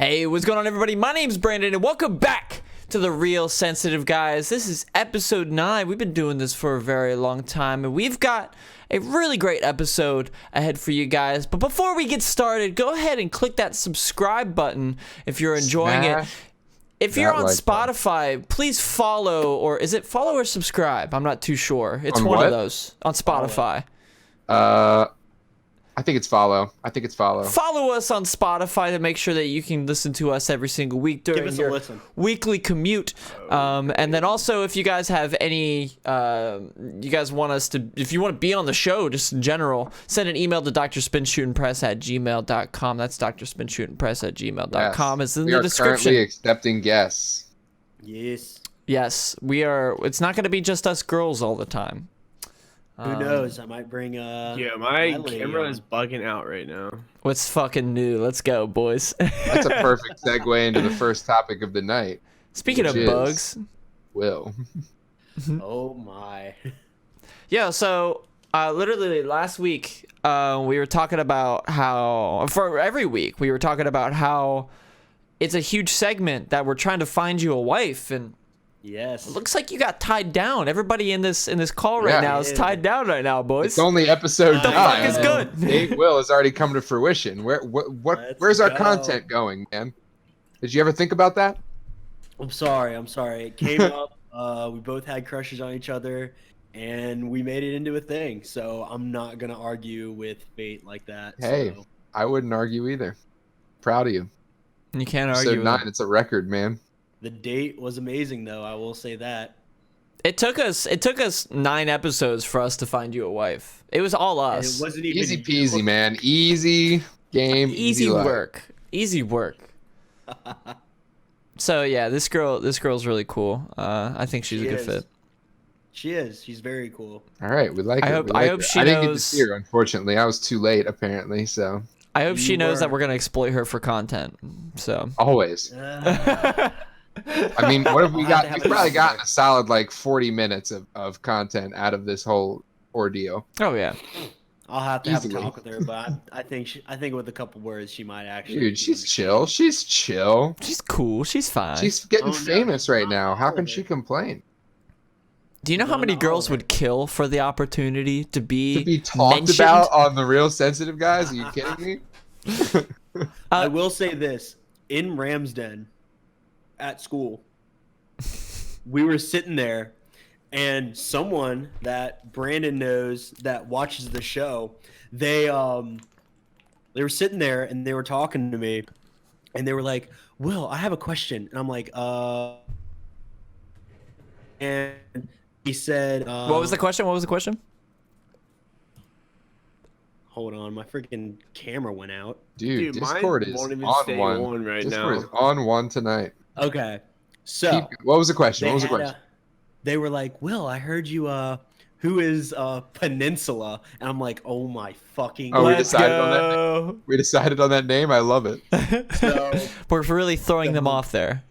Hey, what's going on, everybody? My name's Brandon, and welcome back to the Real Sensitive Guys. This is episode 9. We've been doing this for a very long time, and we've got a really great episode ahead for you guys. But before we get started, go ahead and click that subscribe button if you're enjoying it. If you're on Spotify, please follow, or is it follow or subscribe? I'm not too sure. It's one of those on Spotify. I think it's follow. Follow us on Spotify to make sure that you can listen to us every single week during your weekly commute. And then also, if you guys have any, you guys want us to, if you want to be on the show, just in general, send an email to drspinshootimpress@gmail.com. That's drspinshootimpress@gmail.com. It's in the description. We are currently accepting guests. Yes, we are. It's not going to be just us girls all the time. Who knows? I might bring yeah, my camera is bugging out right now. What's fucking new? Let's go, boys. That's a perfect segue into the first topic of the night. Speaking of bugs, Will. Oh my. Yeah, so literally last week we were talking about how, for every week, we were talking about how it's a huge segment that we're trying to find you a wife, and yes, it looks like you got tied down. Everybody in this call right now is tied down right now, boys. It's only episode 9. The fuck is good? Nate Will has already come to fruition. Where's our content going, man? Did you ever think about that? I'm sorry. It came up. We both had crushes on each other, and we made it into a thing. So I'm not gonna argue with fate like that. Hey, so. I wouldn't argue either. Proud of you. You can't argue. Episode 9. It's a record, man. The date was amazing, though. I will say that. It took us 9 episodes for us to find you a wife. It was all us. And it wasn't even Easy peasy, man. Easy game. Easy work. Easy work. So yeah, this girl's really cool. I think she's a good fit. She is. She's very cool. All right, we like it. I hope she knows. I didn't get to see her, unfortunately. I was too late, apparently. So. I hope she knows that we're gonna exploit her for content. So. Always. I mean, what have we got? We've probably gotten a solid like 40 minutes of content out of this whole ordeal. Oh yeah. I'll have to have a talk with her, but I think with a couple words she might actually. Dude, she's chill. She's chill. She's cool. She's fine. She's getting famous right now. How can she complain? Do you know how many girls would kill for the opportunity to be talked about on the Real Sensitive Guys? Are you kidding me? I will say this: in Ramsden, at school, we were sitting there, and someone that Brandon knows that watches the show, they were sitting there and they were talking to me, and they were like, "Will, I have a question," and I'm like, and he said, "What was the question? What was the question?" Hold on, my freaking camera went out. Dude, Discord is on one right Discord now. is on one tonight. Okay, so what was the question? They were like, "Will, I heard you. Who is Peninsula?" And I'm like, "Oh my fucking!" Oh, we decided on that name. We decided on that name. I love it. So, we're really throwing them off there.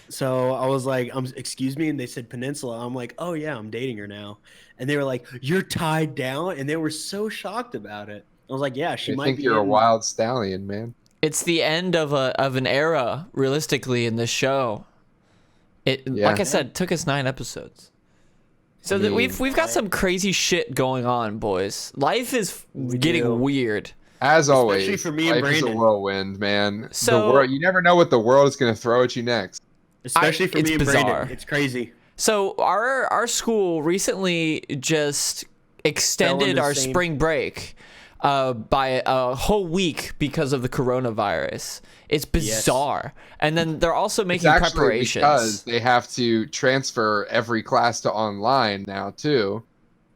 So I was like, "Excuse me," and they said Peninsula. I'm like, "Oh yeah, I'm dating her now," and they were like, "You're tied down," and they were so shocked about it. I was like, "Yeah, she might." I think you're a wild stallion, man. It's the end of an era, realistically, in this show. Like I said, took us 9 episodes. So we've got some crazy shit going on, boys. Life is getting weird. As always, especially for me and life is a Brandon. whirlwind, man. So you never know what the world is going to throw at you next. Especially for me and bizarre. Brandon, it's crazy. So our school recently just extended our spring break by a whole week because of the coronavirus. It's bizarre. Yes. And then they're also making preparations because they have to transfer every class to online now too.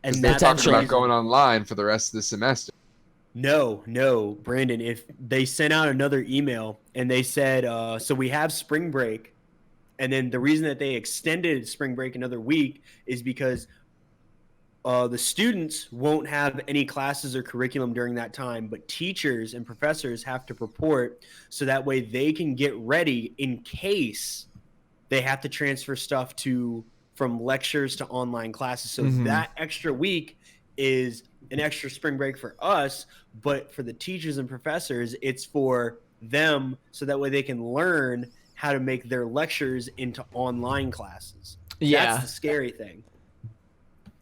And they're talking about going online for the rest of the semester. No, Brandon, if they sent out another email and they said, so we have spring break, and then the reason that they extended spring break another week is because the students won't have any classes or curriculum during that time, but teachers and professors have to report so that way they can get ready in case they have to transfer stuff from lectures to online classes. So that extra week is an extra spring break for us, but for the teachers and professors, it's for them so that way they can learn how to make their lectures into online classes. Yeah. That's the scary thing.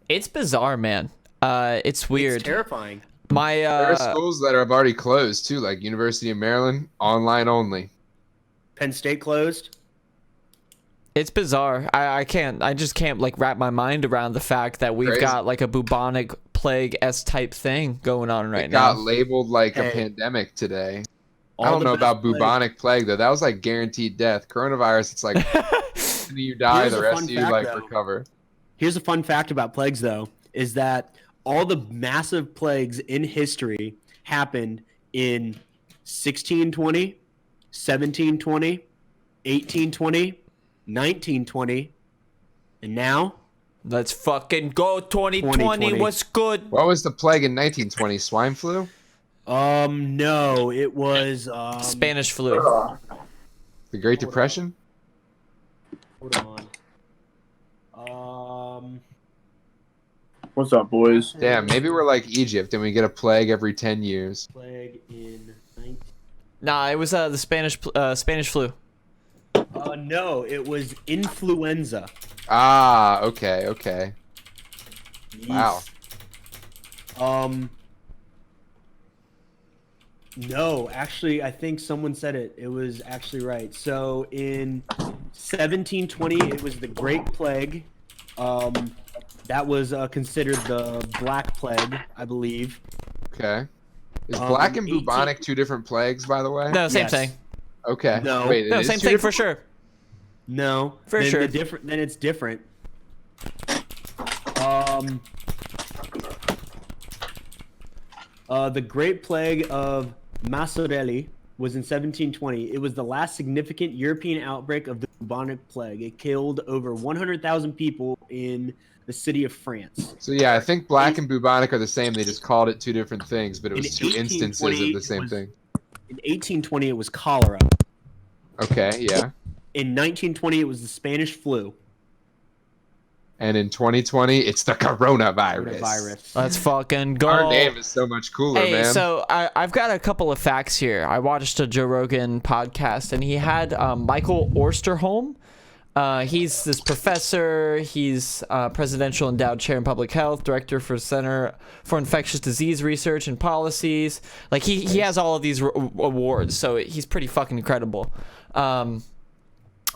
It's bizarre, man. It's weird. It's terrifying. There are schools that have already closed too, like University of Maryland, online only. Penn State closed. It's bizarre. I just can't like wrap my mind around the fact that we've got like a bubonic plague-esque type thing going on right now. It got labeled like a pandemic today. I don't know about bubonic plague though. That was like guaranteed death. Coronavirus, it's like you die, the rest of you like recover. Here's a fun fact about plagues though, is that all the massive plagues in history happened in 1620, 1720, 1820, 1920, and now let's fucking go 2020. What's good? What was the plague in 1920? Swine flu? No, it was Spanish flu. The Great Depression? Hold on. What's up, boys? Damn, maybe we're like Egypt and we get a plague every 10 years. Plague in 19... Nah, it was the Spanish flu. No, it was influenza. Ah, okay. Wow. No, actually, I think someone said it. It was actually right. So in 1720, it was the Great Plague. That was considered the Black Plague, I believe. Okay. Is black and bubonic two different plagues, by the way? No, same thing. Okay. No. Wait, No, same thing for sure. No. For sure. Then it's different. The Great Plague of Massorelli was in 1720. It was the last significant European outbreak of the bubonic plague. It killed over 100,000 people in the city of France. So yeah, I think black and bubonic are the same. They just called it two different things, but it was two instances of the same thing. In 1820, it was cholera. Okay, yeah. In 1920, it was the Spanish flu. And in 2020, it's the coronavirus. Let's fucking go. Our name is so much cooler, hey, man. So I've got a couple of facts here. I watched a Joe Rogan podcast, and he had Michael Osterholm. He's this professor. He's presidential endowed chair in public health, director for Center for Infectious Disease Research and Policies. Like he has all of these awards, so he's pretty fucking incredible.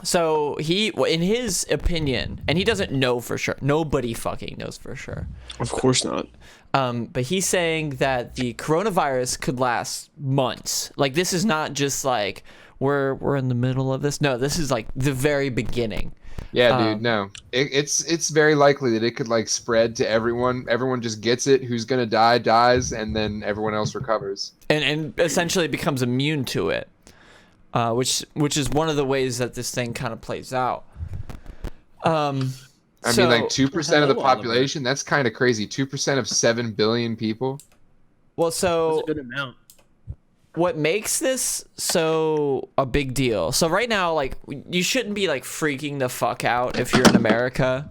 So he, in his opinion, and he doesn't know for sure. Nobody fucking knows for sure. Of course not. But he's saying that the coronavirus could last months. Like this is not just like we're in the middle of this. No, this is like the very beginning. Yeah, dude. No, it's very likely that it could like spread to everyone. Everyone just gets it. Who's gonna die dies, and then everyone else recovers. And essentially becomes immune to it. Which is one of the ways that this thing kind of plays out. I mean, like 2% of the population. That's kind of crazy. 2% of 7 billion people. Well, so that's a good amount. What makes this so a big deal? So right now, like, you shouldn't be like freaking the fuck out if you're in America.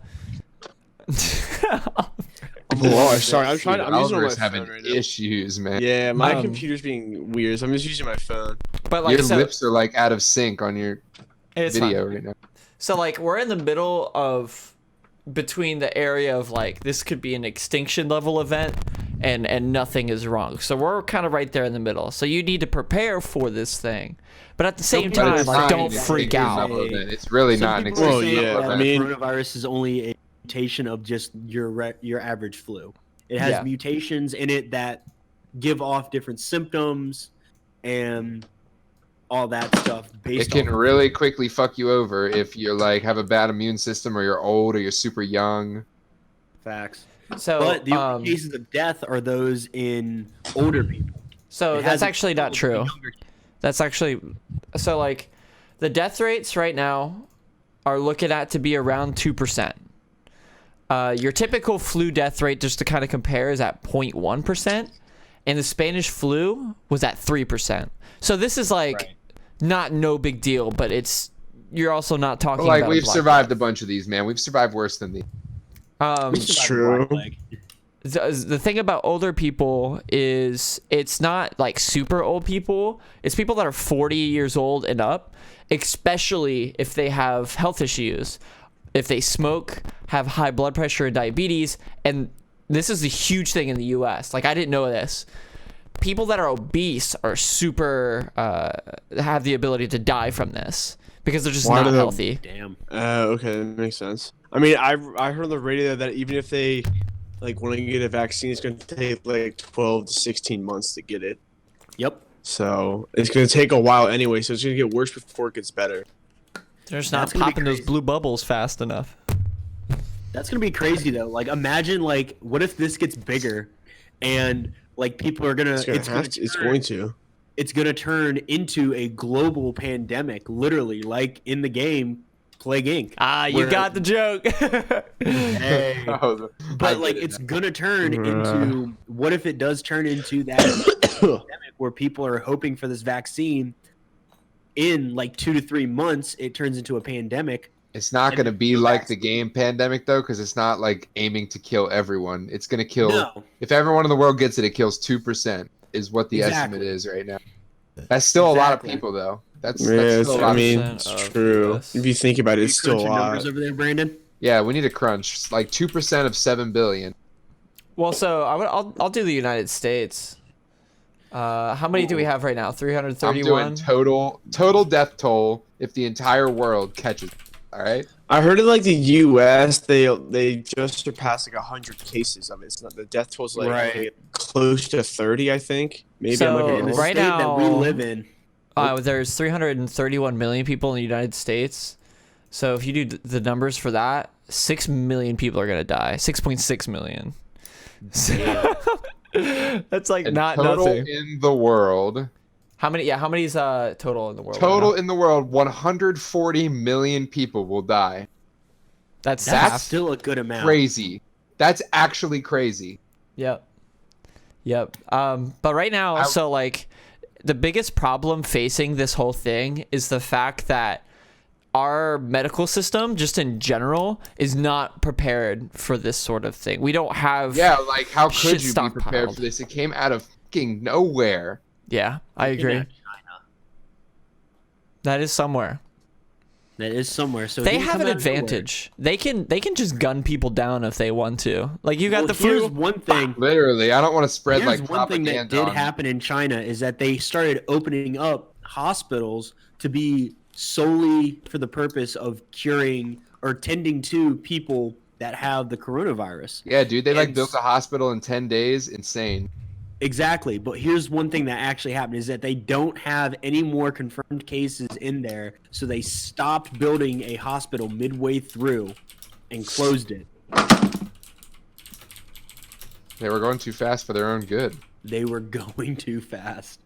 Oh, sorry. I'm using Oliver's my having phone right now. issues, man. Yeah, my computer's being weird. So I'm just using my phone. But like, your lips are like out of sync on your video right now. So like, we're in the middle of between the area of like this could be an extinction level event, and nothing is wrong. So we're kind of right there in the middle. So you need to prepare for this thing, but at the same time, like, don't freak out. It's really not an extinction. Well, yeah, that I mean, coronavirus is only a mutation of just your average flu. It has mutations in it that give off different symptoms and all that stuff. It can really quickly fuck you over if you like have a bad immune system, or you're old, or you're super young. Facts. So, but the only cases of death are those in older people. So that's actually not true. That's actually so like the death rates right now are looking at to be around 2%. Your typical flu death rate, just to kind of compare, is at 0.1%, and the Spanish flu was at 3%. So this is like not no big deal, but you're also not talking about we've survived a bunch of these, man. We've survived worse than these. It's true. the thing about older people is it's not like super old people. It's people that are 40 years old and up, especially if they have health issues, if they smoke, have high blood pressure and diabetes. And this is a huge thing in the US. Like, I didn't know this. People that are obese are super have the ability to die from this because they're just not healthy. Damn. Okay, that makes sense. I mean, I heard on the radio that even if they like want to get a vaccine, it's going to take like 12 to 16 months to get it. Yep. So it's going to take a while anyway. So it's going to get worse before it gets better. They're just not popping those blue bubbles fast enough. That's gonna be crazy though. Like, imagine, like, what if this gets bigger, and like people are gonna it's going to turn into a global pandemic, literally, like in the game Plague Inc. Ah, you got the joke. Hey. But like, it's gonna turn into, what if it does turn into that pandemic where people are hoping for this vaccine? In like 2 to 3 months, it turns into a pandemic. It's not going to be like the game Pandemic, though, because it's not like aiming to kill everyone. It's going to kill. No. If everyone in the world gets it, it kills 2%, is what the estimate is right now. That's still a lot of people, though. That's still a lot. I mean, it's true. If you think about it, it's still a lot. Numbers over there, Brandon? Yeah, we need to crunch. Like 2% of 7 billion. Well, so I'll do the United States. How many do we have right now? 331? I'm doing total death toll if the entire world catches it. All right. I heard in like the U.S. they just surpassed like 100 cases of it. It's not, the death toll's like close to 30, I think. Maybe so, I'm In the right state now that we live in. There's 331 million people in the United States. So if you do the numbers for that, 6 million people are gonna die. 6.6 million. That's like not total nothing. In the world. How many? Yeah, how many is total in the world? Total in the world, 140 million people will die. That's still a good amount. Crazy. That's actually crazy. Yep. But right now, so like, the biggest problem facing this whole thing is the fact that our medical system, just in general, is not prepared for this sort of thing. We don't have. Yeah, like, how could you be stockpiled. prepared for this? It came out of fucking nowhere. Yeah, I agree. That is somewhere. So they have an advantage. They can just gun people down if they want to. Like, you got the flu. Here's one thing. Literally, I don't want to spread like one thing that propaganda. did happen in China is that they started opening up hospitals to be solely for the purpose of curing or tending to people that have the coronavirus. Yeah, dude, they like built a hospital in 10 days. Insane. Exactly. But here's one thing that actually happened is that they don't have any more confirmed cases in there. So they stopped building a hospital midway through and closed it. They were going too fast for their own good. They were going too fast.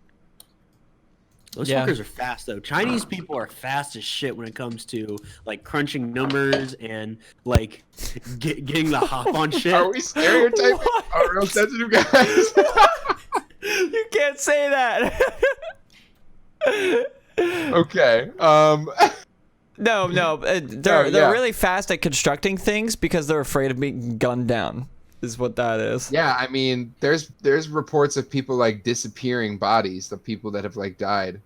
Those fuckers are fast, though. Chinese people are fast as shit when it comes to, like, crunching numbers and, like, getting the hop on shit. Are we stereotyping our real sensitive guys? You can't say that. Okay. No. They're really fast at constructing things because they're afraid of being gunned down. Is what that is. Yeah, I mean, there's reports of people like disappearing bodies, the people that have like died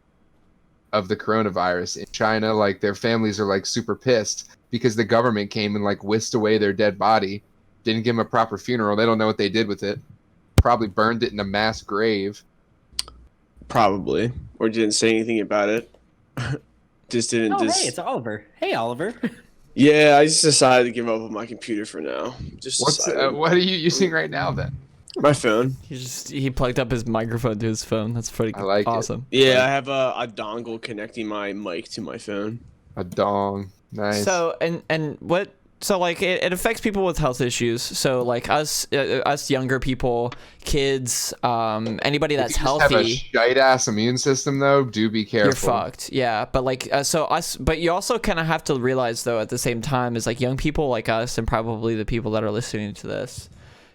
of the coronavirus in China. Like, their families are like super pissed because the government came and like whisked away their dead body, didn't give them a proper funeral. They don't know what they did with it. Probably burned it in a mass grave. Probably, or didn't say anything about it. Just didn't. Oh, hey, it's Oliver. Hey, Oliver. Yeah, I just decided to give up on my computer for now. What are you using right now then? My phone. He plugged up his microphone to his phone. That's pretty awesome. Yeah, I have a dongle connecting my mic to my phone. A dong. Nice. So and what? So like it affects people with health issues. So like us younger people, kids, anybody that's healthy. Have a shite ass immune system though. Do be careful. You're fucked. Yeah, but like but you also kind of have to realize though at the same time is like young people like us and probably the people that are listening to this.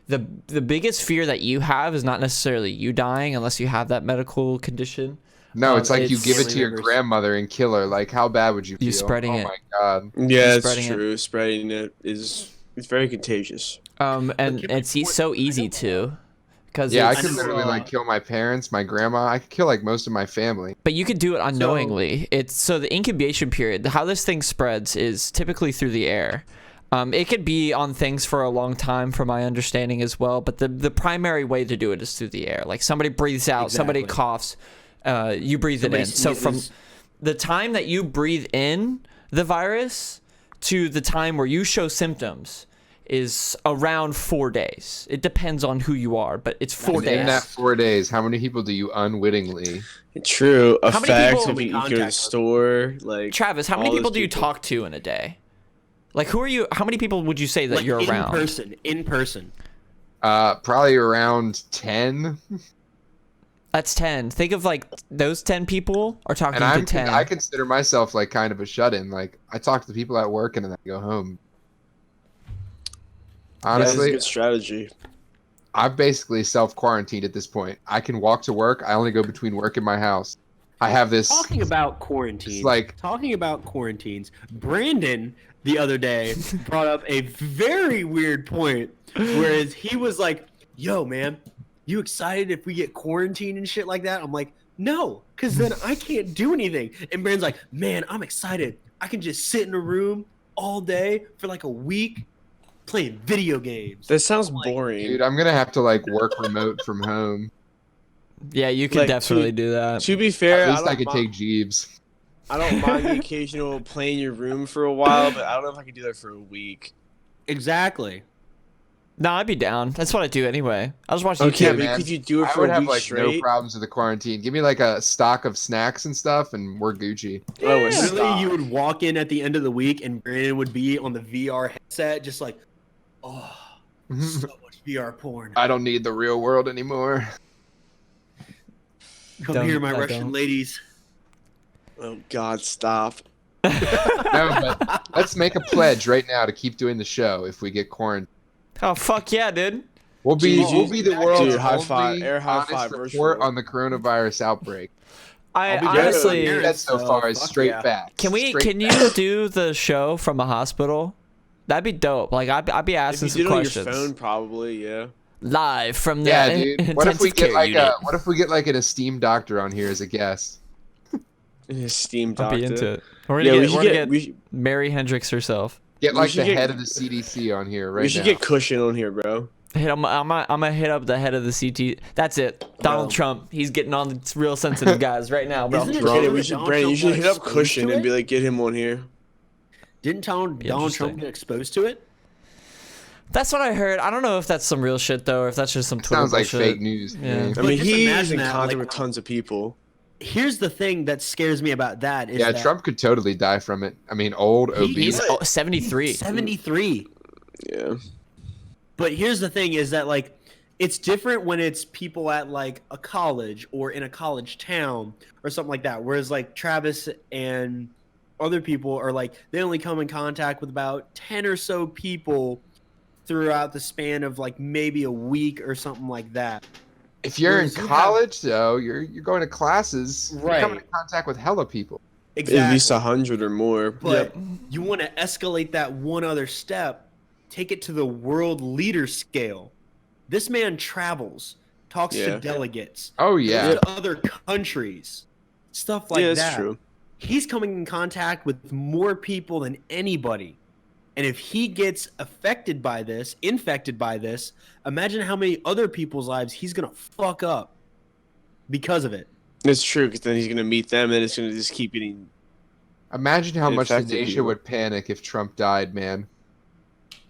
The biggest fear that you have is not necessarily you dying unless you have that medical condition. No, it's like you give it to your grandmother and kill her. Like, how bad would you feel? You spreading it. Oh my god. Yeah, it's true. Spreading it is It's very contagious. And it's so easy to, because Yeah, I I could know, literally like kill my parents, my grandma. I could kill like most of my family. but you could do it unknowingly. It's so the incubation period, how this thing spreads is typically through the air. It could be on things for a long time, from my understanding as well. But the primary way to do it is through the air. Like somebody breathes out, somebody Exactly. coughs, you breathe it in. So from the time that you breathe in the virus to the time where you show symptoms is around 4 days. It depends on who you are, but it's 4 days. In that 4 days, how many people do you unwittingly? True. How many Effects people if we you go to the contact? store, like Travis, how many all people those do you talk to in a day? Like, who are you? How many people would you say that like you're around? in person. Probably around 10. That's 10. Think of like those 10 people are talking And to 10. I consider myself like kind of a shut-in. Like I talk to the people at work and then I go home. That's a Honestly, good strategy. I've basically self-quarantined at this point. I can walk to work. I only go between work and my house. I have this. Talking about quarantines, talking about quarantines, Brandon the other day brought up a very weird point, whereas he was like, "Yo, man, you excited if we get quarantined and shit like that?" I'm like, "No, because then I can't do anything." And Brandon's like, "Man, I'm excited. I can just sit in a room all day for like a week playing video games." That sounds boring. Dude, I'm gonna have to like work remote from home. Yeah, you can Like, definitely do that. To be fair, At least I don't could mind- take Jeeves. I don't mind the occasional play in your room for a while, but I don't know if I could do that for a week. Exactly. No, I'd be down. That's what I do anyway. I was watching Okay, YouTube. but man. could you do it I for would a have week like straight? no problems with the quarantine. Give me like a stock of snacks and stuff, and we're Gucci. Oh, a Literally, stock. you would walk in at the end of the week, and Brandon would be on the VR headset, just like, "Oh, so much VR porn. I don't need the real world anymore. Come Don't- here, my I Russian don't. ladies." Oh God, stop! No, but let's make a pledge right now to keep doing the show if we get quarantined. Oh, fuck yeah, dude. We'll be the world's Dude, high five, only air high honest five, report virtual. on the coronavirus outbreak. I I'll be honestly, good. That so so far is fuck straight yeah. facts. can Straight you do the show from a hospital? That'd be dope. Like I'd be If asking you some did it on questions. your phone, probably, yeah. Live from the Yeah, dude. What if we intensive get care like unit. what if we get like an esteemed doctor on here as a guest? His Steam I'll doctor. be into it. We're Yeah, gonna we get, should we're gonna get get we should, Mary Hendricks herself. Get We like should the get- head of the CDC on here right we should now. get Cushion on here, bro. I'm gonna hit up the head of the CT. That's it. Donald Bro. Trump. He's getting on the real sensitive guys right now, bro. Isn't it Brandon, true we that should, Donald Brandon, you Trump should got hit up exposed Cushion to and be it? like, get him on here. Didn't Donald Trump interesting. get exposed to it? That's what I heard. I don't know if that's some real shit though, or if that's just some Twitter Sounds like bullshit. fake news. Yeah. man. I But mean, just he's imagine in that, contact like- with tons of people. Here's the thing that scares me about that is Yeah, that Trump could totally die from it. I mean, old, obese. He's 73. 73. Yeah. But here's the thing is that like it's different when it's people at like a college or in a college town or something like that. Whereas like Travis and other people are like they only come in contact with about 10 or so people throughout the span of like maybe a week or something like that. If you're in Whereas you have- college, though, you're going to classes. Right. You're coming in contact with hella people. At least 100 or more. But you want to escalate that one other step, take it to the world leader scale. This man travels, talks Yeah. to delegates, Oh goes yeah. to other countries, stuff like Yeah, that. that's true. He's coming in contact with more people than anybody. And if he gets infected by this, imagine how many other people's lives he's going to fuck up because of it. It's true, because then he's going to meet them, and it's going to just keep getting... Imagine how much the Infected nation people. would panic if Trump died, man.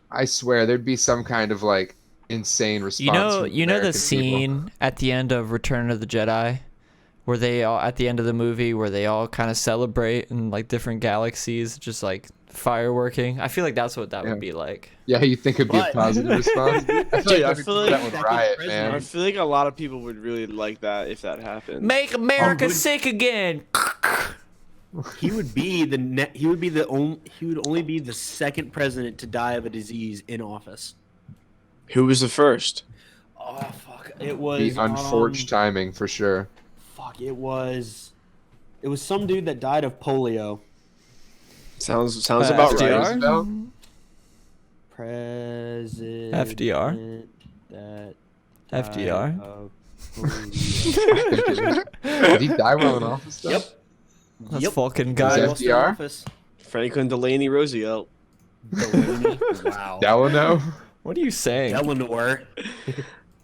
I swear there'd be some kind of like insane response. You know from the American people. scene at the end of Return of the Jedi, where they all at the end of the movie where they all kind of celebrate in like different galaxies, just like fireworking. I feel like that's what that Yeah. would be like. Yeah, you think it'd be a But- positive response? I feel Dude, I like feel that like- would Second riot, president. I man. feel like a lot of people would really like that if that happened. Make America good. sick again. He would be he would only be the second president to die of a disease in office. Who was the first? Oh fuck! It was Be unforged timing for sure. Fuck! It was some dude that died of polio. Sounds about FDR? right. Roosevelt? President FDR. That FDR. Did he die while in office? Though? Yep. Let's Yep. fucking Was go. it FDR? Office. Franklin Delaney Roosevelt. Delaney. Wow. Delano. What are you saying? Eleanor.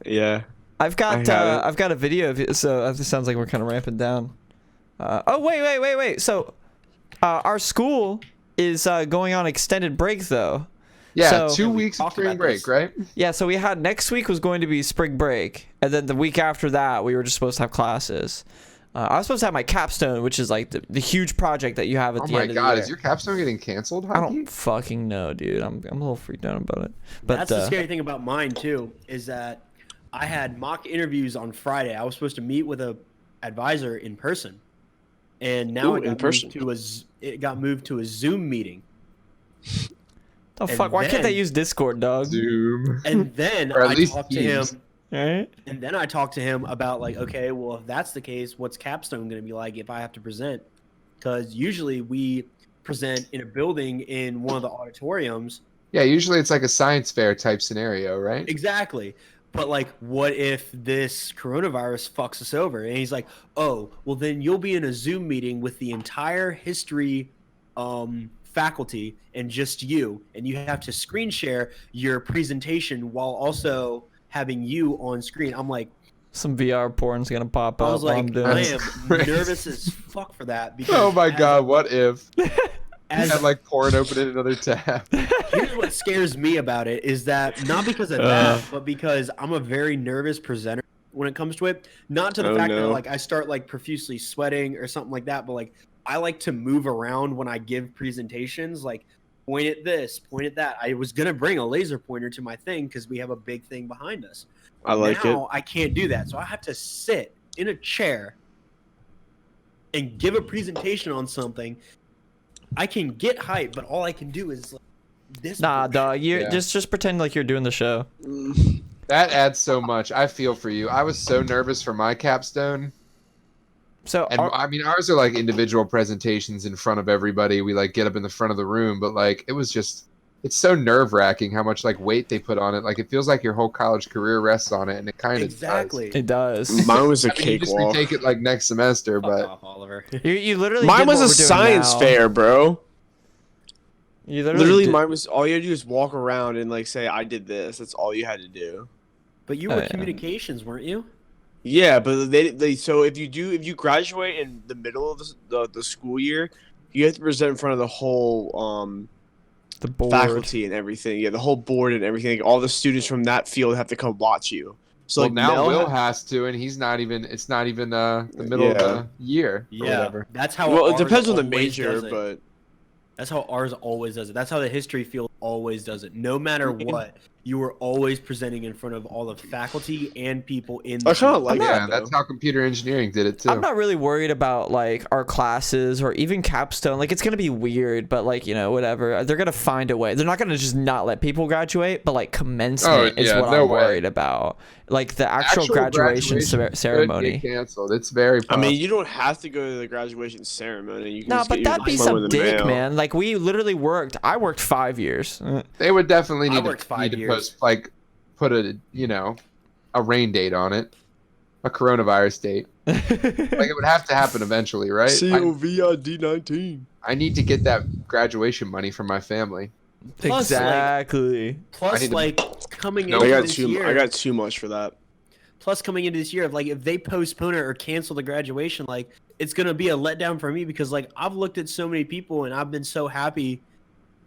Yeah. I've got had it. I've got a video of it, so this sounds like we're kind of ramping down. Oh wait. So, our school is going on extended break though. Yeah, So- 2 weeks of Talk spring about break, this. right? Yeah, so we had next week was going to be spring break, and then the week after that we were just supposed to have classes. I was supposed to have my capstone, which is like the huge project that you have at Oh the my end of the god, year. is your capstone getting canceled, I Hockey? don't fucking know, dude. I'm a little freaked out about it. But That's the scary thing about mine too, is that I had mock interviews on Friday. I was supposed to meet with a advisor in person, and now Ooh, it got in person. it got moved to a Zoom meeting. the and fuck? Why can't they then- use Discord, dog? Zoom. And then Or at I least talked to him, Teams. Alright. and then I talked to him about like, okay, well, if that's the case, what's capstone going to be like if I have to present? Because usually we present in a building in one of the auditoriums. Yeah, usually it's like a science fair type scenario, right? Exactly. But like, what if this coronavirus fucks us over? And he's like, oh, well, then you'll be in a Zoom meeting with the entire history faculty and just you, and you have to screen share your presentation while also having you on screen. I'm like, Some VR porn's gonna pop up. I was while I'm like, doing I it. am crazy. nervous as fuck for that. Because Oh my as- god, what if? as Had like porn open in another tab. Here's what scares me about it is that not because of that, but because I'm a very nervous presenter when it comes to it. Not to the Oh, fact that no. like I start like profusely sweating or something like that, but like I like to move around when I give presentations, like point at this, point at that. I was gonna bring a laser pointer to my thing because we have a big thing behind us. I like now it. I can't do that, so I have to sit in a chair and give a presentation on something. I can get hype, but all I can do is like this. Nah, bullshit. dog. You Yeah. just pretend like you're doing the show. That adds so much. I feel for you. I was so nervous for my capstone. So And I mean, ours are like individual presentations in front of everybody. We like get up in the front of the room, but like it was just, it's so nerve wracking how much like weight they put on it. Like it feels like your whole college career rests on it, and it kind of Exactly. it does. Mine was a Does. I mean, you just cakewalk. retake it like next semester, Fuck but off, Oliver. You literally. Mine did was what a we're doing science now. fair, bro. You Literally, did- mine was all you had to do is walk around and like say, "I did this." That's all you had to do. But you Oh, were yeah. communications, weren't you? Yeah, but they so if you graduate in the middle of the school year, you have to present in front of the whole the board. faculty and everything. Yeah, the whole board and everything. All the students from that field have to come watch you. So well, like now Mel Will ha- has to, and he's not even. It's not even the middle of Yeah. the year. Or whatever. That's how. well, it ours depends on the always major, does it. but That's how ours always does it. That's how the history field always does it. No matter what, you were always presenting in front of all the faculty and people in. I kinda field. like yeah, that, that's though. how computer engineering did it too. I'm not really worried about like our classes or even capstone. Like it's gonna be weird, but like whatever. They're gonna find a way. They're not gonna just not let people graduate, but like commencement is yeah, what no I'm way. worried about. Like the actual graduation could ceremony. get canceled. It's very. I Possible. mean, you don't have to go to the graduation ceremony. You can No, just but get your that'd be diploma some in the dick, mail. man. Like we literally worked. I worked 5 years. they would definitely I need worked to, 5 need to years. put a a rain date on it, a coronavirus date. Like it would have to happen eventually, right? COVID-19. I need to get that graduation money from my family. Plus, like- Exactly. I Plus, need to- like coming No, into I got this too. year. I got too much for that. Plus, coming into this year, of like if they postpone it or cancel the graduation, like it's gonna be a letdown for me because like I've looked at so many people and I've been so happy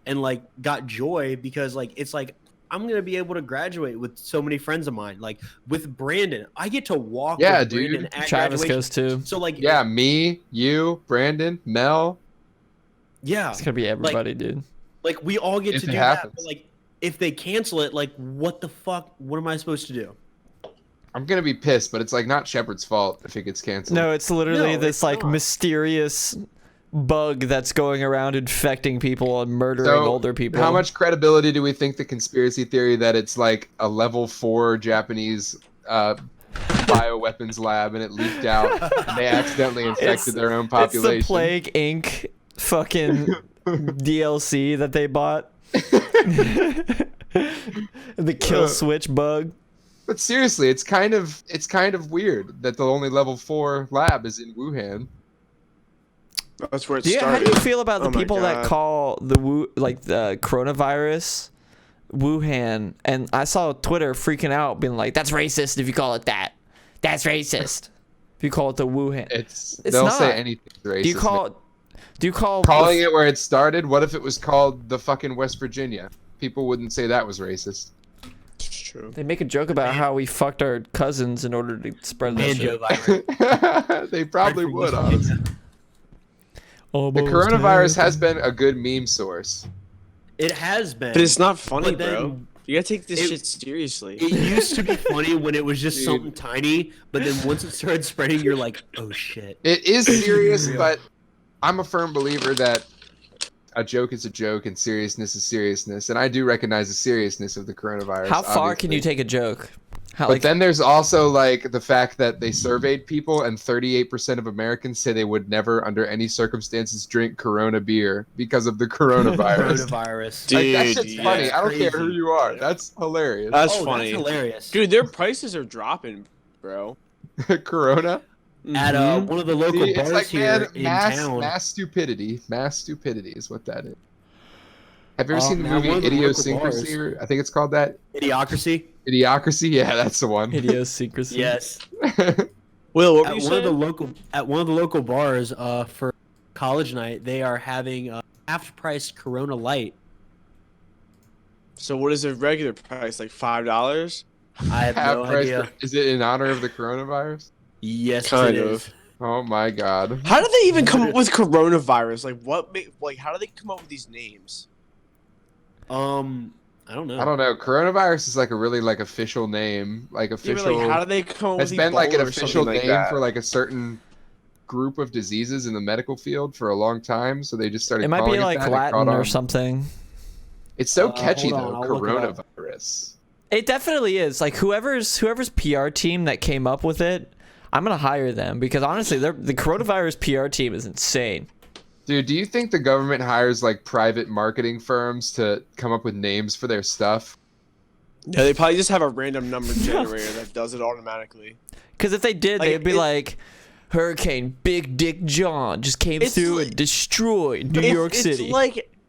and like got joy because like it's like I'm gonna be able to graduate with so many friends of mine. Like with Brandon, I get to walk. Yeah, with dude. Brandon at Travis graduation. goes too. So like Yeah, me, you, Brandon, Mel. yeah, It's gonna be everybody, dude. like we all get If to it do that. happens. But like if they cancel it, like what the fuck? What am I supposed to do? I'm gonna be pissed, but it's like not Shepard's fault if it gets canceled. No, it's literally No, this it's like not. mysterious bug that's going around infecting people and murdering So, older people. How much credibility do we think the conspiracy theory that it's like a level 4 Japanese bioweapons lab and it leaked out and they accidentally infected their own population? It's the Plague Inc. fucking DLC that they bought. The kill switch bug. But seriously, it's kind of weird that the only level 4 lab is in Wuhan. That's where it How started. do you feel about the Oh my people that God. call the the coronavirus Wuhan? And I saw Twitter freaking out, being like, "That's racist if you call it that. That's racist if you call it the Wuhan." They'll not. say anything racist. Do you call calling it where it started? What if it was called the fucking West Virginia? People wouldn't say that was racist. It's true. They make a joke about how we fucked our cousins in order to spread that shit. Banjo They probably would, honestly. The Almost coronavirus there. has been a good meme source. It has been. But it's not funny, But then- bro. You gotta take this it- shit seriously. It used to be funny when it was just Dude. something tiny, but then once it started spreading, you're like, oh shit. It is serious, Real. but I'm a firm believer that a joke is a joke and seriousness is seriousness. And I do recognize the seriousness of the coronavirus. How far can obviously. you take a joke? How, But then there's also like the fact that they surveyed people and 38% of Americans say they would never under any circumstances drink Corona beer because of the coronavirus. Coronavirus. Like, that Dude, shit's yeah. funny. I don't care who Crazy. you are. That's hilarious. That's Oh, funny. That's hilarious. Dude, their prices are dropping, bro. Corona. At Mhm. one of the local See, bars it's like, here man, in mass town. stupidity. Mass stupidity is what that is. Have you ever seen the now movie one of the local Idiosyncrasy? bars- I think it's called that. Idiocracy. Idiocracy? Yeah, that's the one. idiosyncrasy. Yes. Will, what were At you one of the saying? local bars, for college night, they are having a half-price Corona Light. So what is the regular price? Like $5? I have Half no price idea. for- Is it in honor of the coronavirus? Yes, Kind it of. is. Oh my god. How did they even come up with coronavirus? Like what? Like how do they come up with these names? I don't know. I don't know. Coronavirus is like a really like official name, like Yeah, official. but, like how do they come up with It's been like an Ebola or official something like name that? for like a certain group of diseases in the medical field for a long time. So they just started. It might calling be like that. It caught Latin or on. something. It's so Hold catchy on, though. I'll look it up. Coronavirus. It definitely is. Like whoever's PR team that came up with it, I'm gonna hire them because honestly, the coronavirus PR team is insane. Dude, do you think the government hires like private marketing firms to come up with names for their stuff? No, they probably just have a random number generator that does it automatically. Because if they did, Like, they'd be like, Hurricane Big Dick John just came It's through like- and destroyed New York City.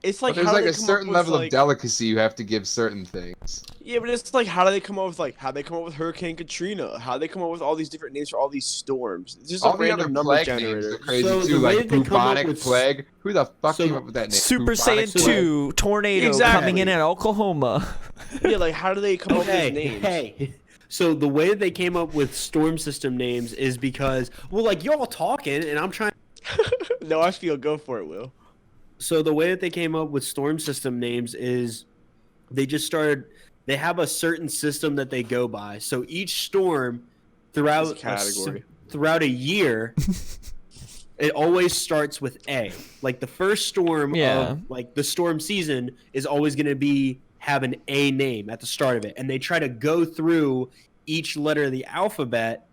It's But like there's how like do a they come certain up with, level like, of delicacy you have to give certain things. Yeah, but it's like how do they come up with Hurricane Katrina? How do they come up with all these different names for all these storms? It's just All a the other random number plague names generator. are crazy So too, the way like they come up bubonic with- plague. Who the fuck So came up with that name? Super Bubonic Saiyan plague? 2 tornado Exactly. coming in Oklahoma. Yeah, like how do they come up with Hey, these names? hey. So the way they came up with storm system names is because, well, like y'all talking, and I'm trying. No, I feel go for it, Will. So the way that they came up with storm system names is they just started. They have a certain system that they go by. So each storm throughout It's a category. throughout a year, it always starts with A. Like the first storm Yeah. of like the storm season is always going to have an A name at the start of it, and they try to go through each letter of the alphabet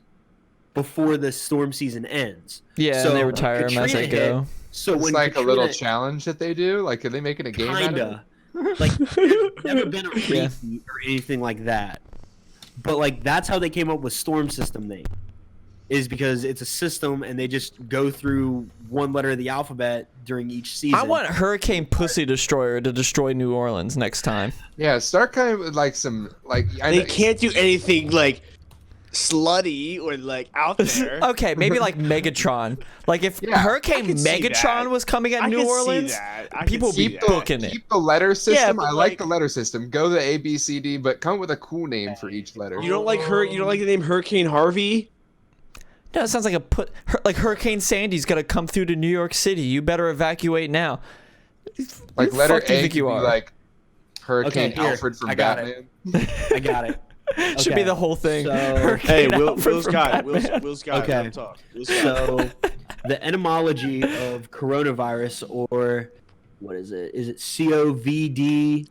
before the storm season ends. Yeah, So, and they retire them as Katrina they go. So It's when like a little Katrina- challenge that they do. Like, are they making a game out of it? kinda like there's never been a Yeah. repeat or anything like that, but like that's how they came up with storm system name, is because it's a system and they just go through one letter of the alphabet during each season. I want Hurricane Pussy Destroyer to destroy New Orleans next time. Yeah, start kind of with like some like. I They know- can't do anything like slutty or like out there. Okay, maybe like Megatron. Like if Yeah, Hurricane I can see Megatron that. was coming at I New can see Orleans, that. I can people see be that. booking it. Keep the letter system. but I like like- the letter system. Go the A, B, C, D, but come with a cool name for each letter. You don't like You don't like the name Hurricane Harvey? No, it sounds like like Hurricane Sandy's gonna come through to New York City. You better evacuate now. Like Who the letter fuck do you A think could you be are? like Hurricane Okay, here. Alfred from I got it. Batman. I got it. Should be Okay, the whole thing. so- Hey, Hurricane Alfred Will's from got it. Batman. Will's got it. Okay. Let him talk. Will's got it. So the etymology of coronavirus, or what is it? Is it COVID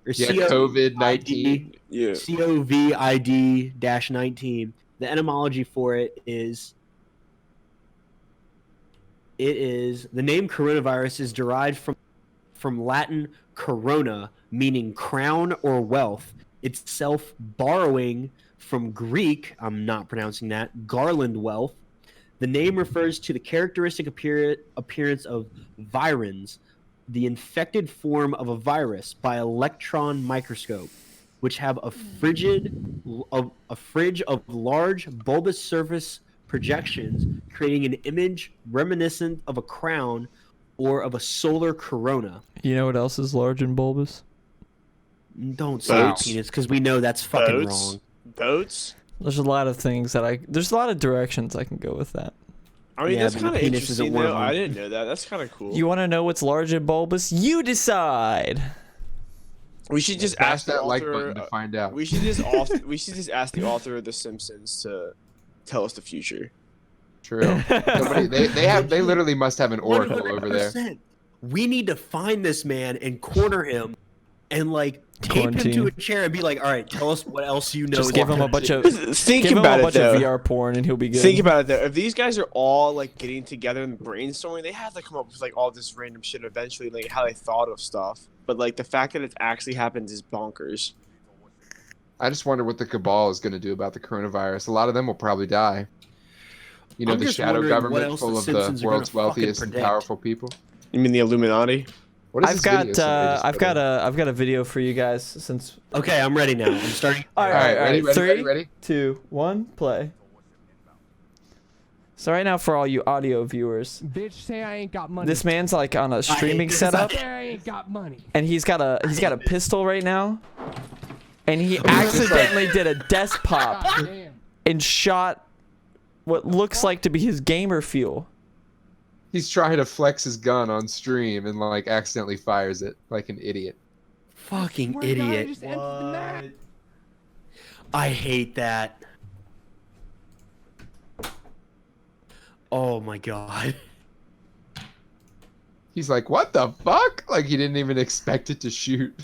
or Yeah, COVID-19. Yeah. COVID-19? The etymology for it is the name coronavirus is derived from Latin corona, meaning crown or wealth, itself borrowing from Greek, I'm not pronouncing that, garland wealth. The name refers to the characteristic appearance of virins, the infected form of a virus by electron microscope, which have a fridge of large bulbous surface projections, creating an image reminiscent of a crown or of a solar corona. You know what else is large and bulbous? Don't say Boats. penis, because we know that's fucking wrong. Boats. There's a lot of things that there's a lot of directions I can go with that. I mean, Yeah, that's but kind of penis isn't interesting, one of though. them. I didn't know that. That's kind of cool. You want to know what's large and bulbous? You decide. We should just Smash ask the that like author. button to find out. We should just ask the author of The Simpsons to tell us the future. True. They literally must have an oracle over there. 100%. We need to find this man and corner him and like tape him to Quarantine. a chair and be like, all right, tell us what else you know. Just is give him a large." bunch of Think give him about a it, bunch though. of VR porn and he'll be good. Think about it though. If these guys are all like getting together and brainstorming, they have to come up with like all this random shit eventually, like how they thought of stuff. But like the fact that it actually happens is bonkers. I just wonder what the cabal is going to do about the coronavirus. A lot of them will probably die. You know, I'm the just shadow wondering what government else full the of the Simpsons are gonna world's fucking wealthiest and predict. powerful people. You mean the Illuminati? What is I've this got video somebody just put in? I've got a video for you guys since. Okay, I'm ready now. I'm starting. All All right, ready, Three, ready? 2, 1, play. So right now, for all you audio viewers, Bitch, say I ain't got money. this man's like on a streaming this. setup, Say I ain't got money. and he's got a pistol right now, and he accidentally did a desk pop God damn. and shot what looks like to be his gamer fuel. He's trying to flex his gun on stream and like accidentally fires it like an idiot. Fucking Swear to God, I idiot. just entered the map. I hate that. Oh my god. He's like, what the fuck? Like he didn't even expect it to shoot.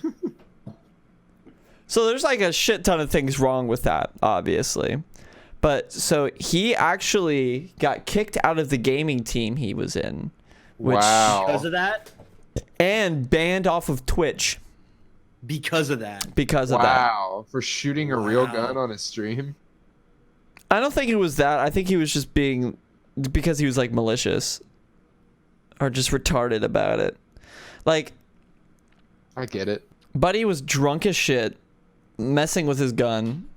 So there's like a shit ton of things wrong with that, obviously. But so he actually got kicked out of the gaming team he was in, which Wow. Because of that? and banned off of Twitch Because of that. because of that. Wow. For shooting a real Wow. gun on his stream? I don't think it was that. I think he was just being because he was like malicious or just retarded about it. Like I get it. Buddy was drunk as shit, messing with his gun,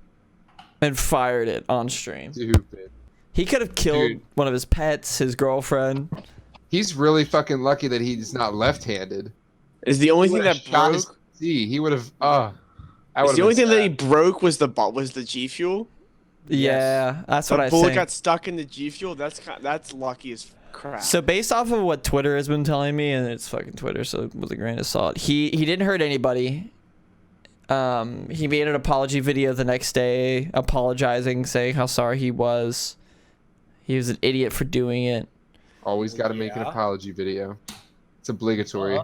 and fired it on stream. Stupid. He could have killed Dude. one of his pets, his girlfriend. He's really fucking lucky that he's not left-handed. Is the only He thing would've that shot broke? his PC. He would have. I Is would the only thing that he broke was the G fuel? Yeah, that's what The I bullet think. got stuck in the G fuel. That's lucky as crap. So based off of what Twitter has been telling me, and it's fucking Twitter, so with a grain of salt, he didn't hurt anybody. He made an apology video the next day, apologizing, saying how sorry he was. He was an idiot for doing it. Always got to make an Yeah. apology video. It's obligatory.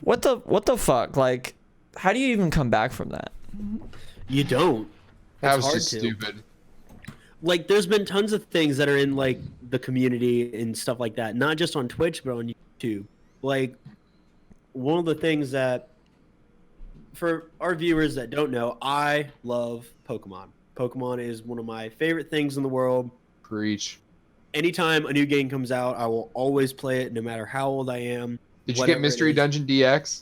What the fuck? Like, how do you even come back from that? You don't. That It's was hard just to. stupid. Like, there's been tons of things that are in, like, the community and stuff like that. Not just on Twitch, but on YouTube. Like, one of the things that, for our viewers that don't know, I love Pokemon. Pokemon is one of my favorite things in the world. Preach. Anytime a new game comes out, I will always play it, no matter how old I am. Did you whatever get it Mystery is. Dungeon DX?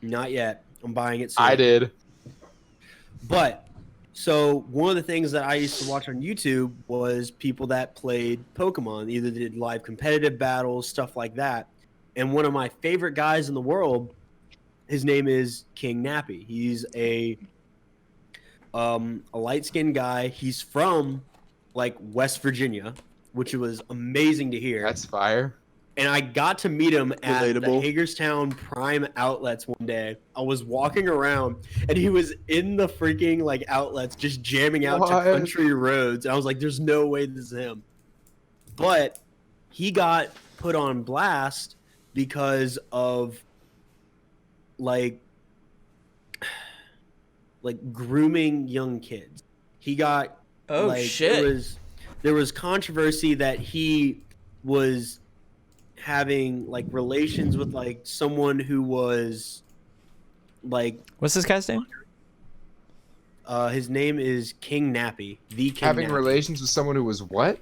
Not yet. I'm buying it soon. I did. But so one of the things that I used to watch on YouTube was people that played Pokemon, either did live competitive battles, stuff like that. And one of my favorite guys in the world, his name is King Nappy. He's a light-skinned guy. He's from like West Virginia, which was amazing to hear. That's fire. And I got to meet him at the Relatable. Hagerstown Prime Outlets one day. I was walking around, and he was in the freaking like outlets, just jamming out What? to Country Roads. And I was like, "There's no way this is him." But he got put on blast because of like grooming young kids. He got Oh, shit. There was controversy that he was having like relations with like someone who was like What's this guy's name? his name is King Nappy, the King Having Nappy. relations with someone who was what?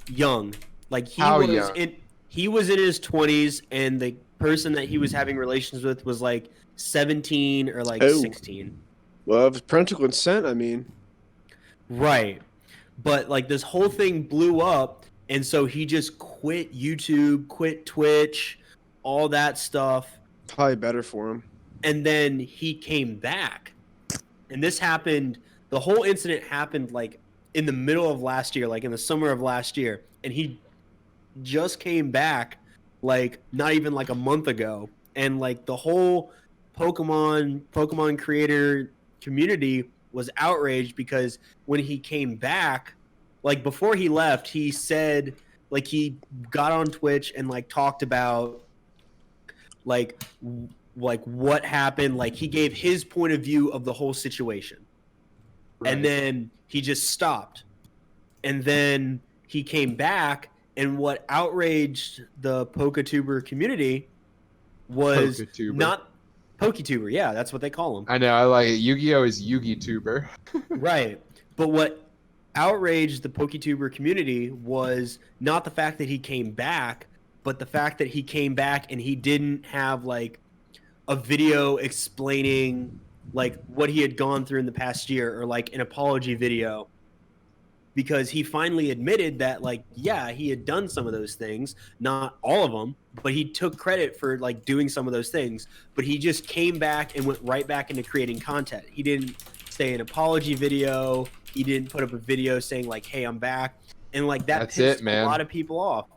Young. Like How young? He was in his 20s, and the person that he was having relations with was like 17 or like Oh. 16. Well, if it's parental consent, I mean, Right. But like this whole thing blew up, and so he just quit YouTube, quit Twitch, all that stuff. probably better for him. And then he came back. And this happened, the whole incident happened like in the middle of last year, like in the summer of last year. And he just came back like not even like a month ago. And like the whole Pokemon creator community was outraged because when he came back, like before he left, he said like he got on Twitch and like talked about like what happened. Like he gave his point of view of the whole situation. Right. And then he just stopped. And then he came back, and what outraged the PokeTuber community was PokeTuber. not PokeTuber. Yeah, that's what they call him. I know, I like it. Yu-Gi-Oh is Yugi-Tuber. Right. But what outraged the PokeTuber community was not the fact that he came back, but the fact that he came back and he didn't have like a video explaining like what he had gone through in the past year, or like an apology video, because he finally admitted that like, yeah, he had done some of those things, not all of them, but he took credit for like doing some of those things, but he just came back and went right back into creating content. He didn't say an apology video. He didn't put up a video saying like, hey, I'm back. And like that That's pissed it, man. a lot of people off.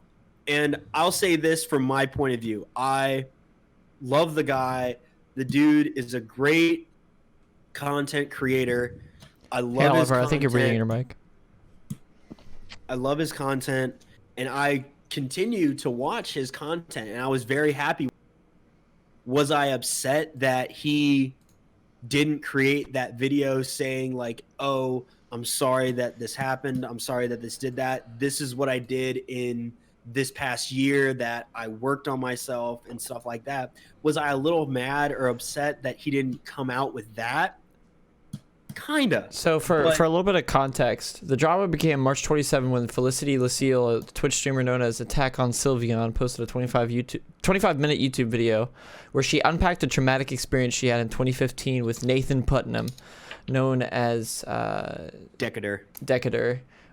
And I'll say this from my point of view. I love the guy. The dude is a great content creator. I love Hey, his Oliver, I content. think you're breathing in your mic. I love his content, and I continue to watch his content, and I was very happy. Was I upset that he didn't create that video saying like, oh, I'm sorry that this happened. I'm sorry that this did that. This is what I did in this past year, that I worked on myself and stuff like that. Was I a little mad or upset that he didn't come out with that? Kinda. So for But- a little bit of context, the drama began March 27 when Felicity Lucille, a Twitch streamer known as Attack on Sylveon, posted a 25-minute YouTube video where she unpacked a traumatic experience she had in 2015 with Nathan Putnam, known as Decatur,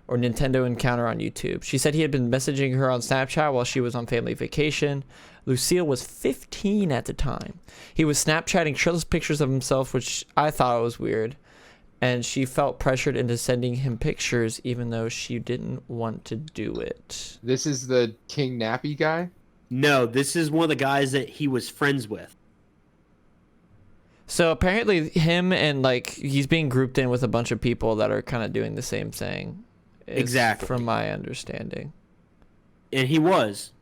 or Nintendo Encounter on YouTube. She said he had been messaging her on Snapchat while she was on family vacation. Lucille was 15 at the time. He was Snapchatting shirtless pictures of himself, which I thought was weird. And she felt pressured into sending him pictures even though she didn't want to do it. This is the King Nappy guy? No, this is one of the guys that he was friends with. So apparently him and like he's being grouped in with a bunch of people that are kind of doing the same thing. Exactly. From my understanding. And he was.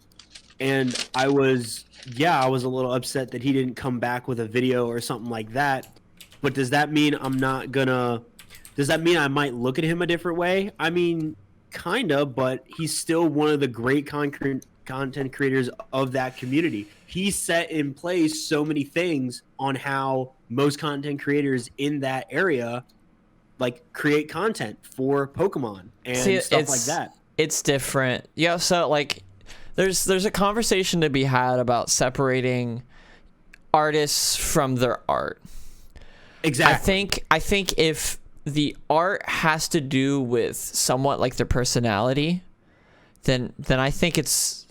And I was a little upset that he didn't come back with a video or something like that. But does that mean does that mean I might look at him a different way? I mean, kinda, but he's still one of the great content creators of that community. He set in place so many things on how most content creators in that area like create content for Pokemon and stuff like that. It's different. Yeah, so like there's a conversation to be had about separating artists from their art. Exactly. I think if the art has to do with somewhat like their personality, then I think it's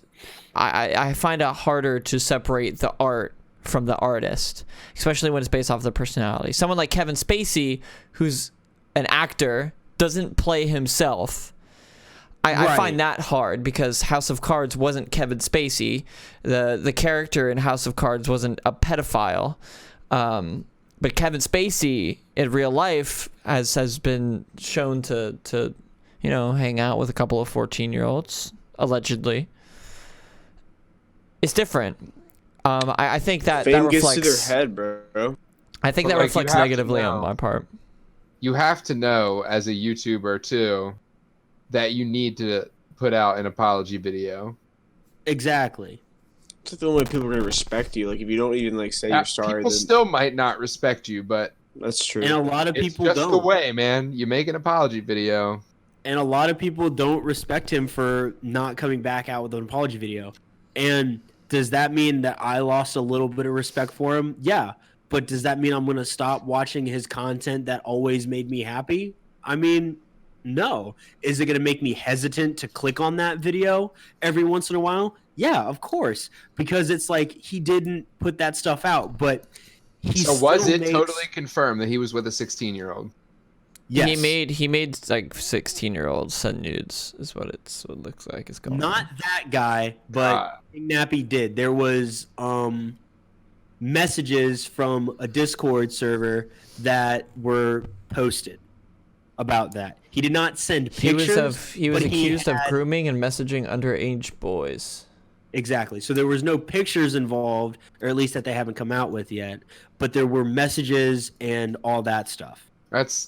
I find it harder to separate the art from the artist, especially when it's based off their personality. Someone like Kevin Spacey, who's an actor, doesn't play himself. I find that hard because House of Cards wasn't Kevin Spacey. The character in House of Cards wasn't a pedophile. But Kevin Spacey in real life has been shown to hang out with a couple of 14-year-olds, allegedly. It's different. I think that Fame reflects gets to their head, bro. I think But, that like, reflects you have to negatively on know. my part. You have to know as a YouTuber too that you need to put out an apology video. Exactly. It's the only way people are gonna respect you. Like if you don't even like say you're sorry, People then still might not respect you, but that's true. And a lot of it's people just don't. the way, man. You make an apology video. And a lot of people don't respect him for not coming back out with an apology video. And does that mean that I lost a little bit of respect for him? Yeah. But does that mean I'm going to stop watching his content that always made me happy? I mean, no. Is it going to make me hesitant to click on that video every once in a while? Yeah, of course. Because it's like he didn't put that stuff out, but he So was still it makes... totally confirmed that he was with a 16-year-old? Yes. He made like 16-year-olds send nudes is what it looks like it's going Not on. that guy, but Nappy did. There was messages from a Discord server that were posted about that. He did not send pictures. He was but accused of had- grooming and messaging underage boys. Exactly. So there was no pictures involved, or at least that they haven't come out with yet. But there were messages and all that stuff. That's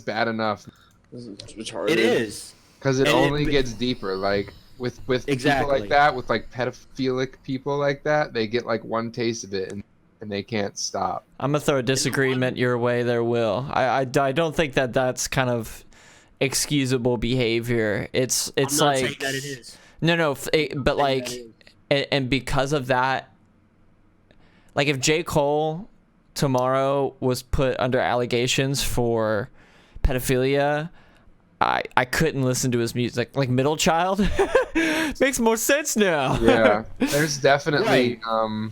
bad enough. It's retarded. It is. Because it And only gets deeper. Like with people Exactly. like that, with like pedophilic people like that, they get like one taste of it and they can't stop. I'm gonna throw a disagreement your way there, Will. I don't think that that's kind of excusable behavior. It's I'm not like saying that it is. no, but like, Saying that it is. and because of that, like if J. Cole tomorrow was put under allegations for pedophilia, I couldn't listen to his music. Like Middle Child makes more sense now. Yeah, there's definitely Right.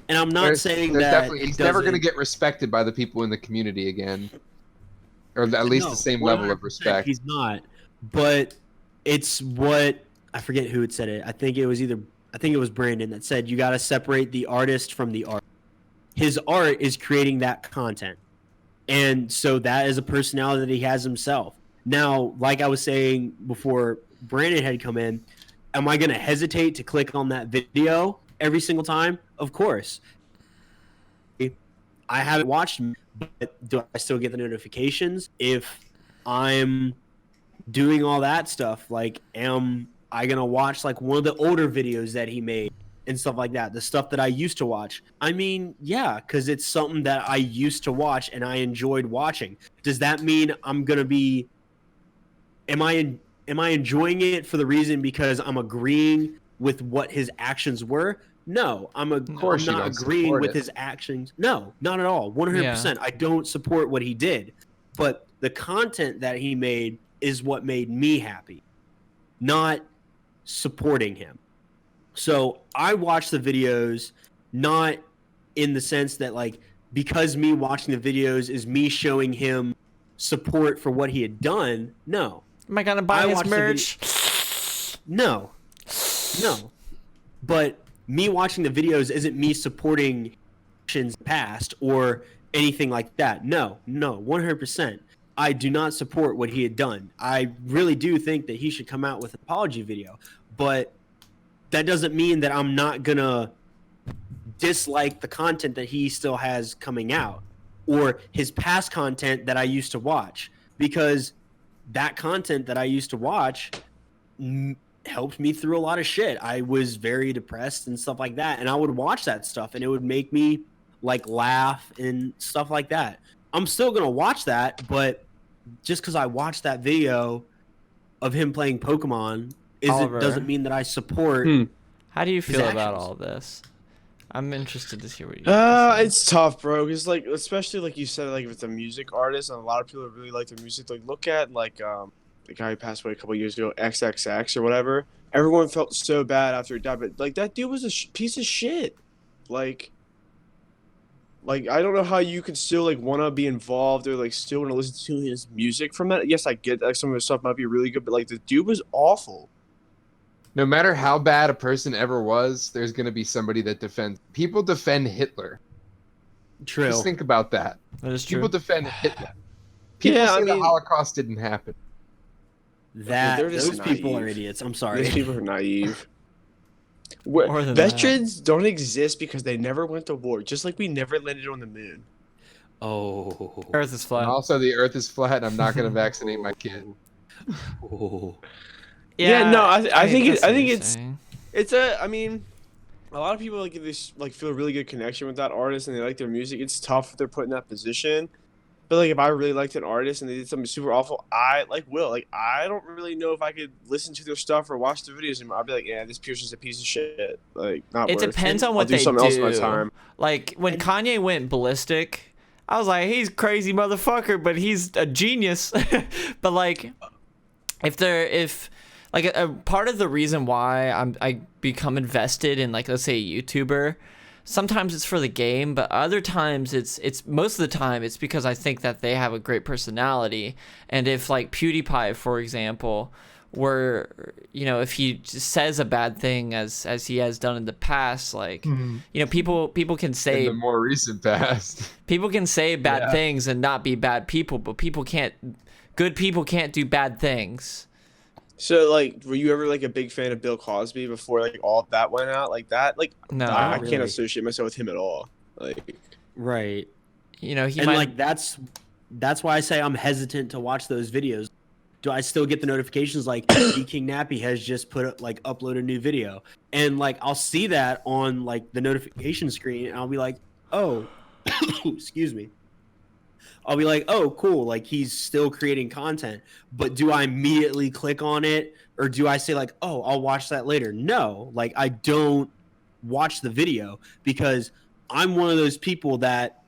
And I'm not saying that he's never going to get respected by the people in the community again, or at least the same level of 100% respect. He's not, but it's what I forget who had said it. I think it was Brandon that said you got to separate the artist from the art. His art is creating that content, and so that is a personality that he has himself. Now, like I was saying before, Brandon had come in. Am I going to hesitate to click on that video every single time? Of course. I haven't watched him, but do I still get the notifications if I'm doing all that stuff? Like, am I going to watch like one of the older videos that he made and stuff like that? The stuff that I used to watch. I mean, yeah, because it's something that I used to watch and I enjoyed watching. Does that mean I'm going to be... Am I enjoying it for the reason because I'm agreeing with what his actions were? No, I'm not agreeing with his actions. No, not at all. 100%. I don't support what he did. But the content that he made is what made me happy, not supporting him. So I watch the videos not in the sense that like because me watching the videos is me showing him support for what he had done. No. Am I gonna buy his merch? No. But me watching the videos isn't me supporting actions past or anything like that. No, 100%. I do not support what he had done. I really do think that he should come out with an apology video, but that doesn't mean that I'm not gonna dislike the content that he still has coming out or his past content that I used to watch, because that content that I used to watch helped me through a lot of shit. I was very depressed and stuff like that, and I would watch that stuff and it would make me like laugh and stuff like that. I'm still gonna watch that, but just because I watched that video of him playing Pokemon doesn't mean that I support. How do you feel about actions. all this? I'm interested to hear what you have to say. It's tough, bro. Because like, especially like you said, like if it's a music artist, and a lot of people really like their music. Like, look at like the guy who passed away a couple years ago, XXX or whatever. Everyone felt so bad after he died, but like that dude was a piece of shit. Like I don't know how you could still like want to be involved or like still want to listen to his music from that. Yes, I get that some of his stuff might be really good, but like the dude was awful. No matter how bad a person ever was, there's going to be somebody that defends. People defend Hitler. True. Just think about that. That is true. People defend Hitler. People Yeah, say I the mean- Holocaust didn't happen. They're just Those people naive. are idiots. I'm sorry. These people are naive. More than that. Veterans don't exist because they never went to war, just like we never landed on the moon. Oh. Earth is flat. And also, the Earth is flat. And I'm not going to vaccinate my kid. Oh. Yeah, no, I think that's what you're it's saying. I mean, a lot of people like if they like feel a really good connection with that artist and they like their music. It's tough if they're put in that position. But like if I really liked an artist and they did something super awful, I don't really know if I could listen to their stuff or watch their videos anymore. I'd be like, yeah, this person's a piece of shit. Like, not It worth depends on I'll what do they something else do. with my time. Like when Kanye went ballistic, I was like, he's crazy motherfucker, but he's a genius. But like, if like a part of the reason why I become invested in, like, let's say a YouTuber, sometimes it's for the game, but other times it's most of the time it's because I think that they have a great personality. And if like PewDiePie, for example, were, you know, if he just says a bad thing as he has done in the past, like, you know, people can In say the more recent past. people can say bad Yeah. things and not be bad people, but good people can't do bad things. So like, were you ever like a big fan of Bill Cosby before like all of that went out? Like that, like No. I Not can't really. associate myself with him at all. Like, Right. You know, he And might like that's why I say I'm hesitant to watch those videos. Do I still get the notifications like D King Nappy has just upload a new video, and like I'll see that on like the notification screen and I'll be like, oh, excuse me. I'll be like, oh, cool, like he's still creating content. But do I immediately click on it, or do I say like, oh, I'll watch that later? No, like I don't watch the video because I'm one of those people that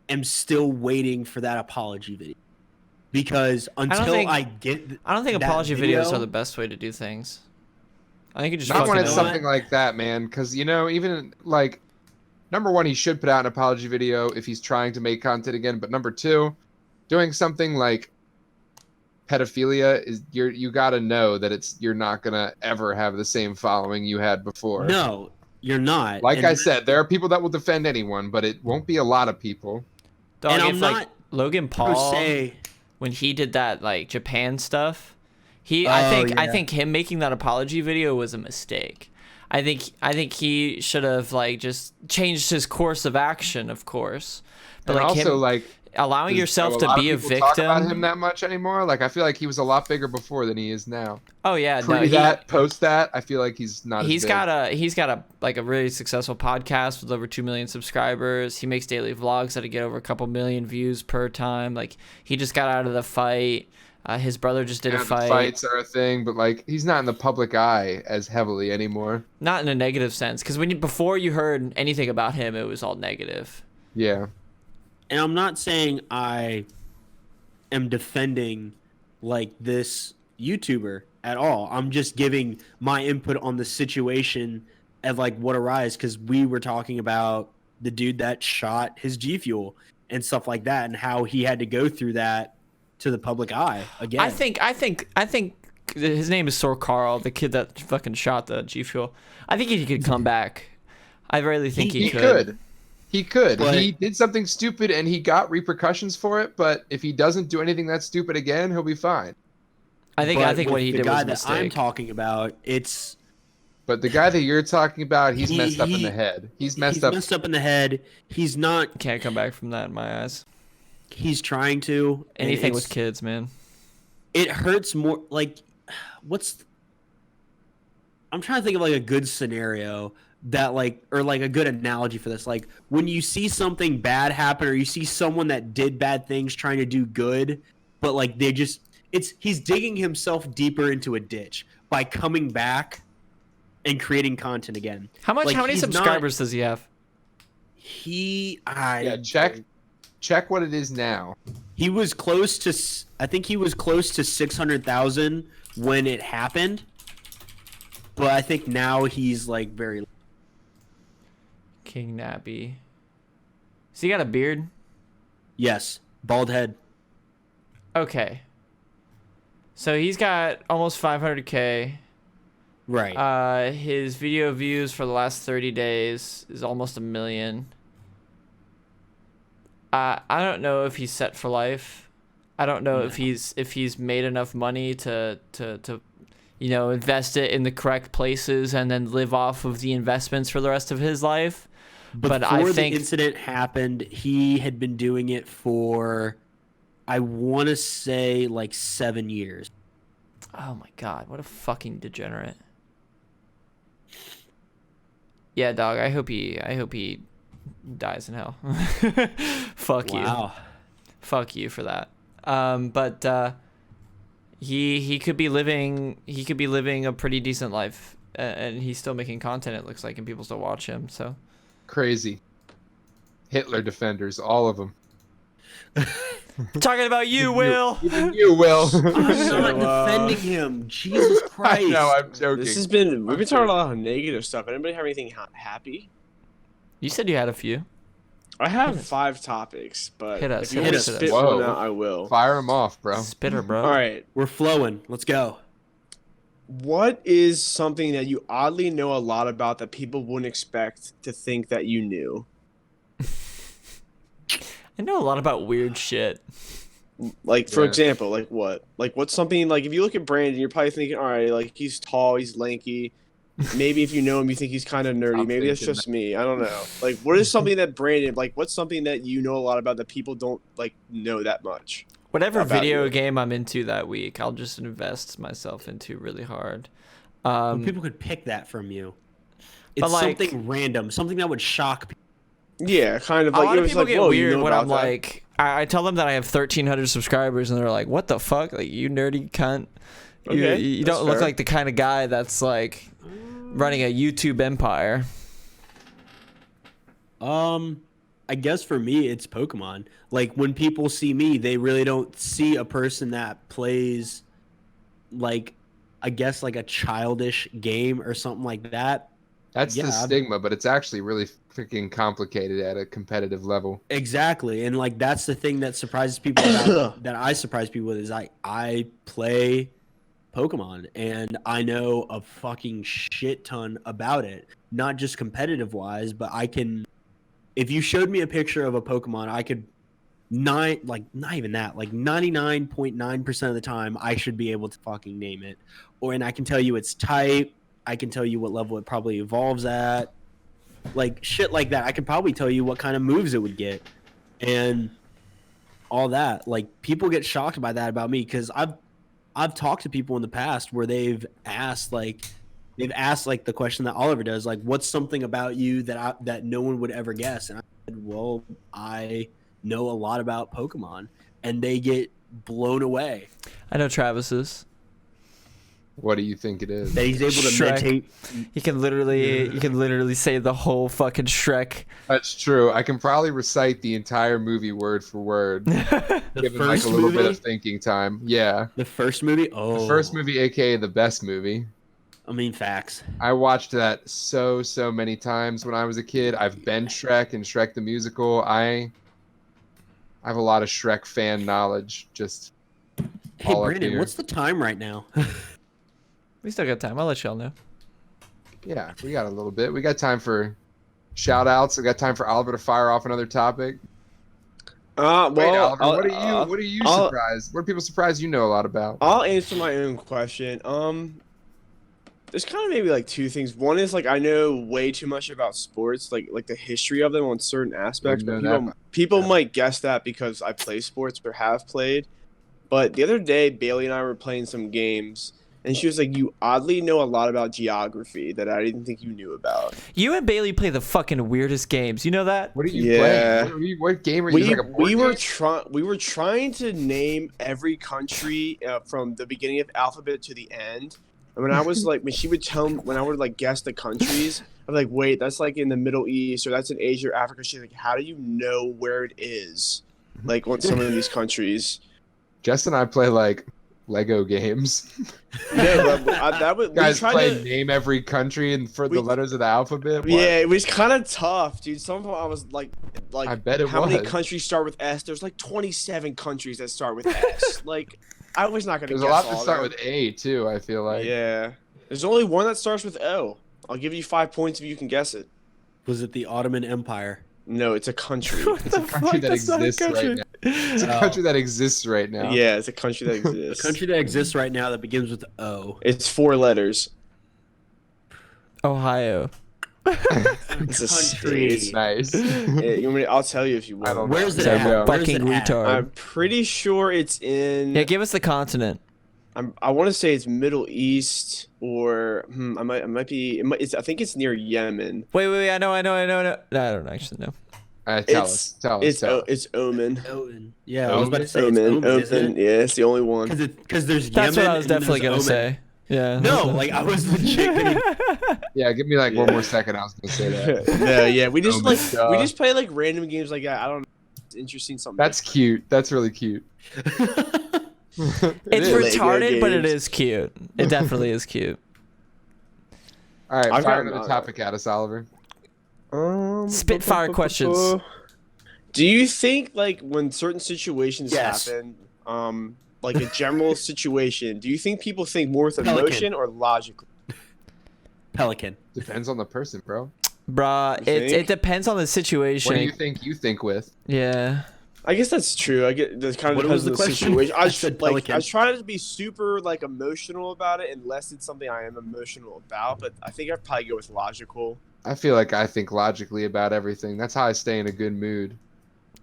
am still waiting for that apology video. Because until think- I get, I don't think that apology video- videos are the best way to do things. I think you just Not when fucking it's own something it. like that, man. Because, you know, even like, number one, he should put out an apology video if he's trying to make content again. But number two, doing something like pedophilia is you got to know that you're not gonna ever have the same following you had before. no, you're not. Like And- I said, there are people that will defend anyone, but it won't be a lot of people. Dog, and I'm if like not Logan per Paul, se. when he did that like Japan stuff, Oh, I yeah. think him making that apology video was a mistake. I think he should have like just changed his course of action, of course. But And like also, him like, allowing does yourself a to lot of be a people talk about him victim. that much anymore? Like, I feel like he was a lot bigger before than he is now. Oh yeah, no, Pre that, post that, I feel like he's not. he's as big. got a like a really successful podcast with over 2 million subscribers. He makes daily vlogs that get over a couple million views per time. Like, he just got out of the fight. His brother just did Yeah, a the fight. fights are a thing, but like he's not in the public eye as heavily anymore. Not in a negative sense, because before you heard anything about him, it was all negative. Yeah. And I'm not saying I am defending like this YouTuber at all. I'm just giving my input on the situation of like what arises, because we were talking about the dude that shot his G Fuel and stuff like that, and how he had to go through that to the public eye again. I think his name is Sor Carl, the kid that fucking shot the G Fuel. I think he could come back. I really think he could. He could. But- He did something stupid and he got repercussions for it, but if he doesn't do anything that stupid again, he'll be fine. I think But what with he the did guy was a that I'm mistake. talking about, it's But the guy that you're talking about, he's He- messed up in he- the head. He's messed up in the head. He's not. Can't come back from that in my eyes. He's trying to. and Anything it's- with kids, man. It hurts more. Like, I'm trying to think of like a good scenario that like, or like a good analogy for this. Like when you see something bad happen, or you see someone that did bad things trying to do good, but like he's digging himself deeper into a ditch by coming back and creating content again. How Like, many he's not- subscribers does he have? Yeah, check what it is now. He was close to. I think he was close to 600,000 when it happened, but I think now he's like very. King Nappy. Has he got a beard? Yes, bald head. Okay. So he's got almost 500K. Right. His video views for the last 30 days is almost 1 million. I don't know if he's set for life. I don't know if he's made enough money to invest it in the correct places and then live off of the investments for the rest of his life. But I Before think the incident happened, he had been doing it for, I want to say, like 7 years. oh my god, what a fucking degenerate. Yeah, dog. I hope he dies in hell. Fuck you. Wow. Fuck you for that. But he could be living a pretty decent life, and he's still making content. It looks like, and people still watch him. So Crazy. Hitler defenders, all of them. talking about you, Will. Even you, Will. I'm not defending him. Jesus I Christ. know, I'm joking. We've been talking a lot of negative stuff. Anybody have anything happy? You said you had a few. I have 5 topics, but Hit us, if you hit want us, to hit spit us. one Whoa. out, I will. Fire them off, bro. Spitter, bro. All right. We're flowing. Let's go. What is something that you oddly know a lot about that people wouldn't expect to think that you knew? I know a lot about weird shit. Like, for Yeah. example, like what? Like, what's something, like, if you look at Brandon, you're probably thinking, all right, like, he's tall, he's lanky. Maybe if you know him, you think he's kind of nerdy. I'm Maybe that's thinking just me. I don't know. Like, what is something that Brandon, like, what's something that you know a lot about that people don't, like, know that much? Whatever About video you. game I'm into that week, I'll just invest myself into really hard. Well, people could pick that from you. It's But, like- something random, something that would shock people. Yeah, kind of A like, lot it of was people like, get whoa, you weird know when I'm about that? like, I tell them that I have 1,300 subscribers, and they're like, "What the fuck? Like, you nerdy cunt! Okay, You that's don't look fair. like the kind of guy that's like running a YouTube empire." I guess for me, it's Pokemon. Like, when people see me, they really don't see a person that plays, like, I guess, like a childish game or something like that. That's Yeah, the stigma, but it's actually really freaking complicated at a competitive level. Exactly, and like that's the thing that surprises people about, that I surprise people with is I play Pokemon and I know a fucking shit ton about it, not just competitive wise, but I can. If you showed me a picture of a Pokemon, I could not even that, like 99.9% of the time, I should be able to fucking name it, and I can tell you its type. I can tell you what level it probably evolves at. Like shit like that. I could probably tell you what kind of moves it would get and all that. Like people get shocked by that about me because I've talked to people in the past where they've asked like the question that Oliver does, like, what's something about you that no one would ever guess? And I said, well, I know a lot about Pokemon, and they get blown away. I know Travis's. What do you think it is? That he's able to Shrek. meditate. You can literally say the whole fucking Shrek. That's true. I can probably recite the entire movie word for word, The given like first a little bit movie, of thinking time. Yeah. the first movie. Oh, The first movie, aka the best movie. I mean, facts. I watched that so many times when I was a kid. I've been Shrek and Shrek the Musical. I have a lot of Shrek fan knowledge. Just Hey, all up Brandon, here. what's the time right now? We still got time. I'll let y'all know. Yeah, we got a little bit. We got time for shout outs. We got time for Oliver to fire off another topic. Well, Wait, Oliver, I'll- what are you I'll- surprised? What are people surprised you know a lot about? I'll answer my own question. There's kind of maybe like 2 things. One is like I know way too much about sports, like the history of them on certain aspects. Don't But know people Yeah. might guess that because I play sports or have played. But the other day, Bailey and I were playing some games, and she was like, "You oddly know a lot about geography that I didn't think you knew about." You and Bailey play the fucking weirdest games. You know that? What are you Yeah. playing? What game are you? Like a board game? We were trying to name every country from the beginning of the alphabet to the end. And when I was like, when she would tell me, when I would like guess the countries, I'm like, wait, that's like in the Middle East or that's in Asia or Africa. She's like, how do you know where it is? Like on some of these countries. Jess and I play like Lego games. No, but that would You guys we tried play to. name every country and for We- the letters of the alphabet. What? Yeah, it was kind of tough, dude. Some of them I was like, I bet it how many was. countries start with S? There's like 27 countries that start with S. Like, I was not gonna. There's guess a lot all that of start them. with A too. I feel like. Yeah. There's only one that starts with O. I'll give you 5 points if you can guess it. Was it the Ottoman Empire? No, it's a country. It's a country that exists right now. It's a country that exists right now. Yeah, it's a country that A exists. country that exists right now that begins with O. It's 4 letters. Ohio. It's a Country. state. Nice. Yeah, you want me, I'll tell you if you I want. don't know. Where's it Yeah, at? no. Where's Fucking it at? retard. I'm pretty sure it's in. Yeah, give us the continent. I want to say it's Middle East or I might be. I think it's near Yemen. Wait. I know. No, I don't actually know. Tell us. It's Oman. Omen. Yeah, I was about to say it's Oman. Omen, isn't it? Yeah, it's the only one. Because there's That's Yemen what I was and then definitely there's gonna Omen. say. Yeah. No, like I was legit gonna Yeah, give me like one more second. I was gonna say that. Yeah. We just Omen, duh. we just play like random games like that. I don't know. It's interesting. Something. That's cute. That's really cute. It's is. retarded, but it Games. is cute. It definitely is cute. All right, I've fire got- another topic at us, Oliver. Spitfire questions. Do you think like when certain situations Yes. happen, like a general situation, do you think people think more with Pelican. emotion or logically? Pelican. Depends on the person, bro. Bruh, You it think? depends on the What situation. do you think with? Yeah. I guess that's true. I get that kind of What depends was on the the question? situation. I said Pelican. I was trying to be super like emotional about it, unless it's something I am emotional about. But I think I'd probably go with logical. I feel like I think logically about everything. That's how I stay in a good mood.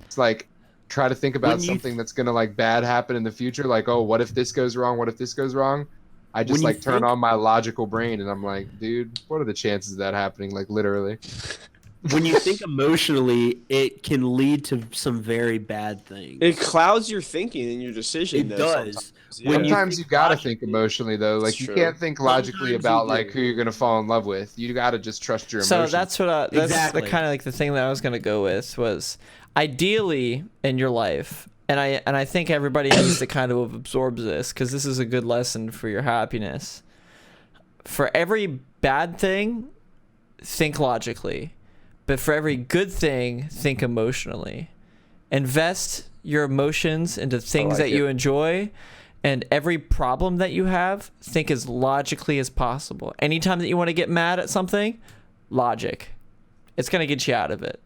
It's like try to think about When you- something that's gonna like bad happen in the future. Like, oh, what if this goes wrong? What if this goes wrong? I just When you like turn think- on my logical brain and I'm like, dude, what are the chances of that happening? Like literally. When you think emotionally, it can lead to some very bad things. It clouds your thinking and your decision. It though, does. sometimes. Yeah. When you Sometimes think you gotta logically, think emotionally though. Like it's you true. can't think logically Sometimes about you like do. who you're gonna fall in love with. You gotta just trust your So emotions. that's what that's Exactly. the kind of like the thing that I was gonna go with was ideally in your life, and I think everybody needs to kind of absorb this because this is a good lesson for your happiness. For every bad thing, think logically, but for every good thing, think emotionally. Invest your emotions into things like that you it. enjoy. And every problem that you have, think as logically as possible. Anytime that you want to get mad at something, logic. It's going to get you out of it.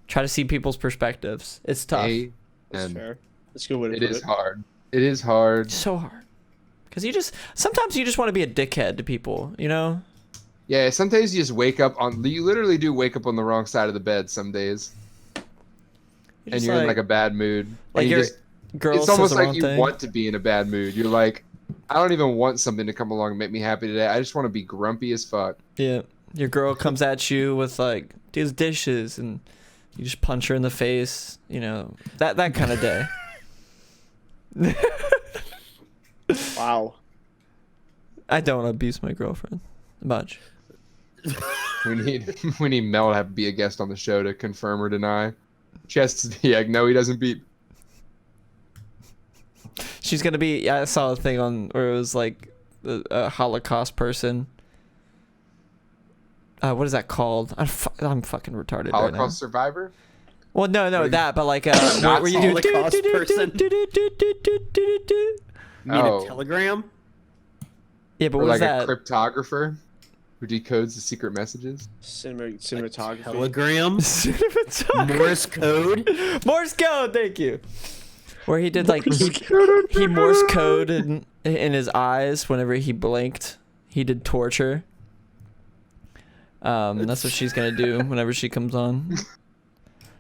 Try to see people's perspectives. It's tough. That's And fair. That's a good way to it put is it. hard. It is hard. It's so hard. Because sometimes you just want to be a dickhead to people, you know? Yeah, some days you just wake up on. You literally do wake up on the wrong side of the bed some days, and you're in like a bad mood. like and you your just, girl it's says almost the like wrong you thing. want to be in a bad mood. You're like, I don't even want something to come along and make me happy today. I just want to be grumpy as fuck. Yeah. Your girl comes at you with like these dishes and you just punch her in the face, you know, that kind of day. Wow. I don't abuse my girlfriend much. We need Mel to have be a guest on the show to confirm or deny. Chest the egg. No, he doesn't beat. She's gonna be. I saw a thing on where it was like a Holocaust person. What is that called? I'm fucking retarded right now. Holocaust survivor. Well, no, What do you- that, but like where you do. Holocaust person? You mean Oh. a telegram? Yeah, but Or what is like that? a cryptographer who decodes the secret messages. Cinematography. Telegram? Cinematography. Morse code? Morse code. Thank you. Where he did like he Morse code in his eyes whenever he blinked. He did torture. That's what she's gonna do whenever she comes on.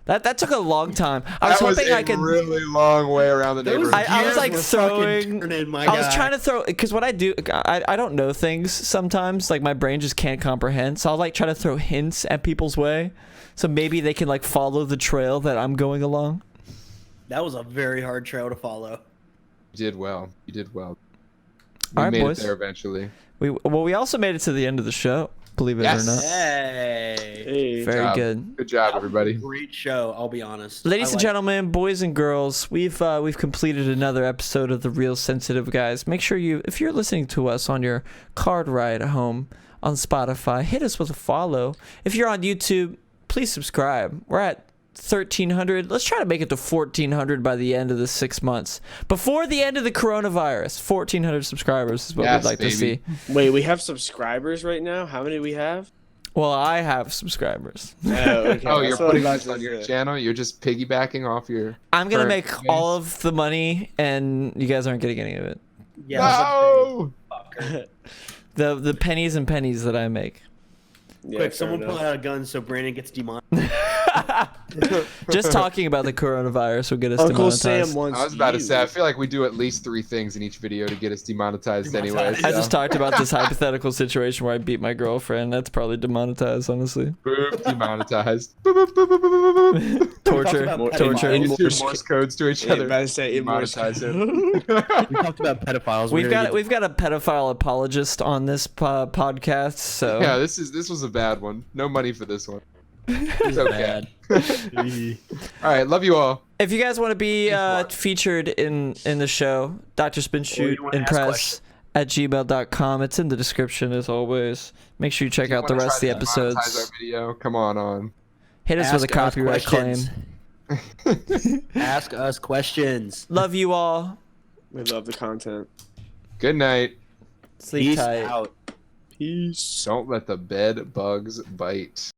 That took a long time. I was hoping I could. really long way around the neighborhood. I was Gears like were throwing. fucking turning, my I was guy. trying to throw because what I do, I don't know things sometimes. Like my brain just can't comprehend. So I'll like try to throw hints at people's way, so maybe they can like follow the trail that I'm going along. That was a very hard trail to follow. You did well. You did well. We All right, made boys. it there eventually. We also made it to the end of the show. Believe it Yes. or not. Hey. Hey. Very job. good. Good job, everybody. Great show, I'll be honest. Ladies I and like- gentlemen, boys and girls, we've completed another episode of the Real Sensitive Guys. Make sure if you're listening to us on your card ride home on Spotify, hit us with a follow. If you're on YouTube, please subscribe. We're at 1,300. Let's try to make it to 1,400 by the end of the 6 months. Before the end of the coronavirus, 1,400 subscribers is what Yes, we'd like to see. baby. Wait, we have subscribers right now? How many do we have? Well, I have subscribers. Oh, okay. Oh, you're That's what putting I this was on your about to say. channel? You're just piggybacking off your... I'm going to Current make fans. all of the money, and you guys aren't getting any of it. Yeah, No! The pennies and pennies that I make. Yeah, Quick, fair someone enough. pull out a gun so Brandon gets demonetized. Just talking about the coronavirus will get us Uncle demonetized. Sam wants I was about to you. say, I feel like we do at least 3 things in each video to get us demonetized anyway. I just talked about this hypothetical situation where I beat my girlfriend. That's probably demonetized, honestly. Boop, demonetized. Boop, boop, boop, boop, boop, boop, boop. Torture, about torture. pedophiles. Two Morse codes to each Yeah, other. about to say Demonetize it. We talked about pedophiles. We've got a pedophile apologist on this podcast, so Yeah, this was a bad one. No money for this one. It's okay. All right, love you all. if you guys want to be featured in the show, drspinshootimpress at gmail.com. It's in the description as always. Make sure you check out the rest of the Monetize our episodes. video. Come on. Hit us with a Ask us copyright claim. questions. Ask us questions. Love you all. We love the content. Good night. Sleep Peace tight. out. Peace. Don't let the bed bugs bite.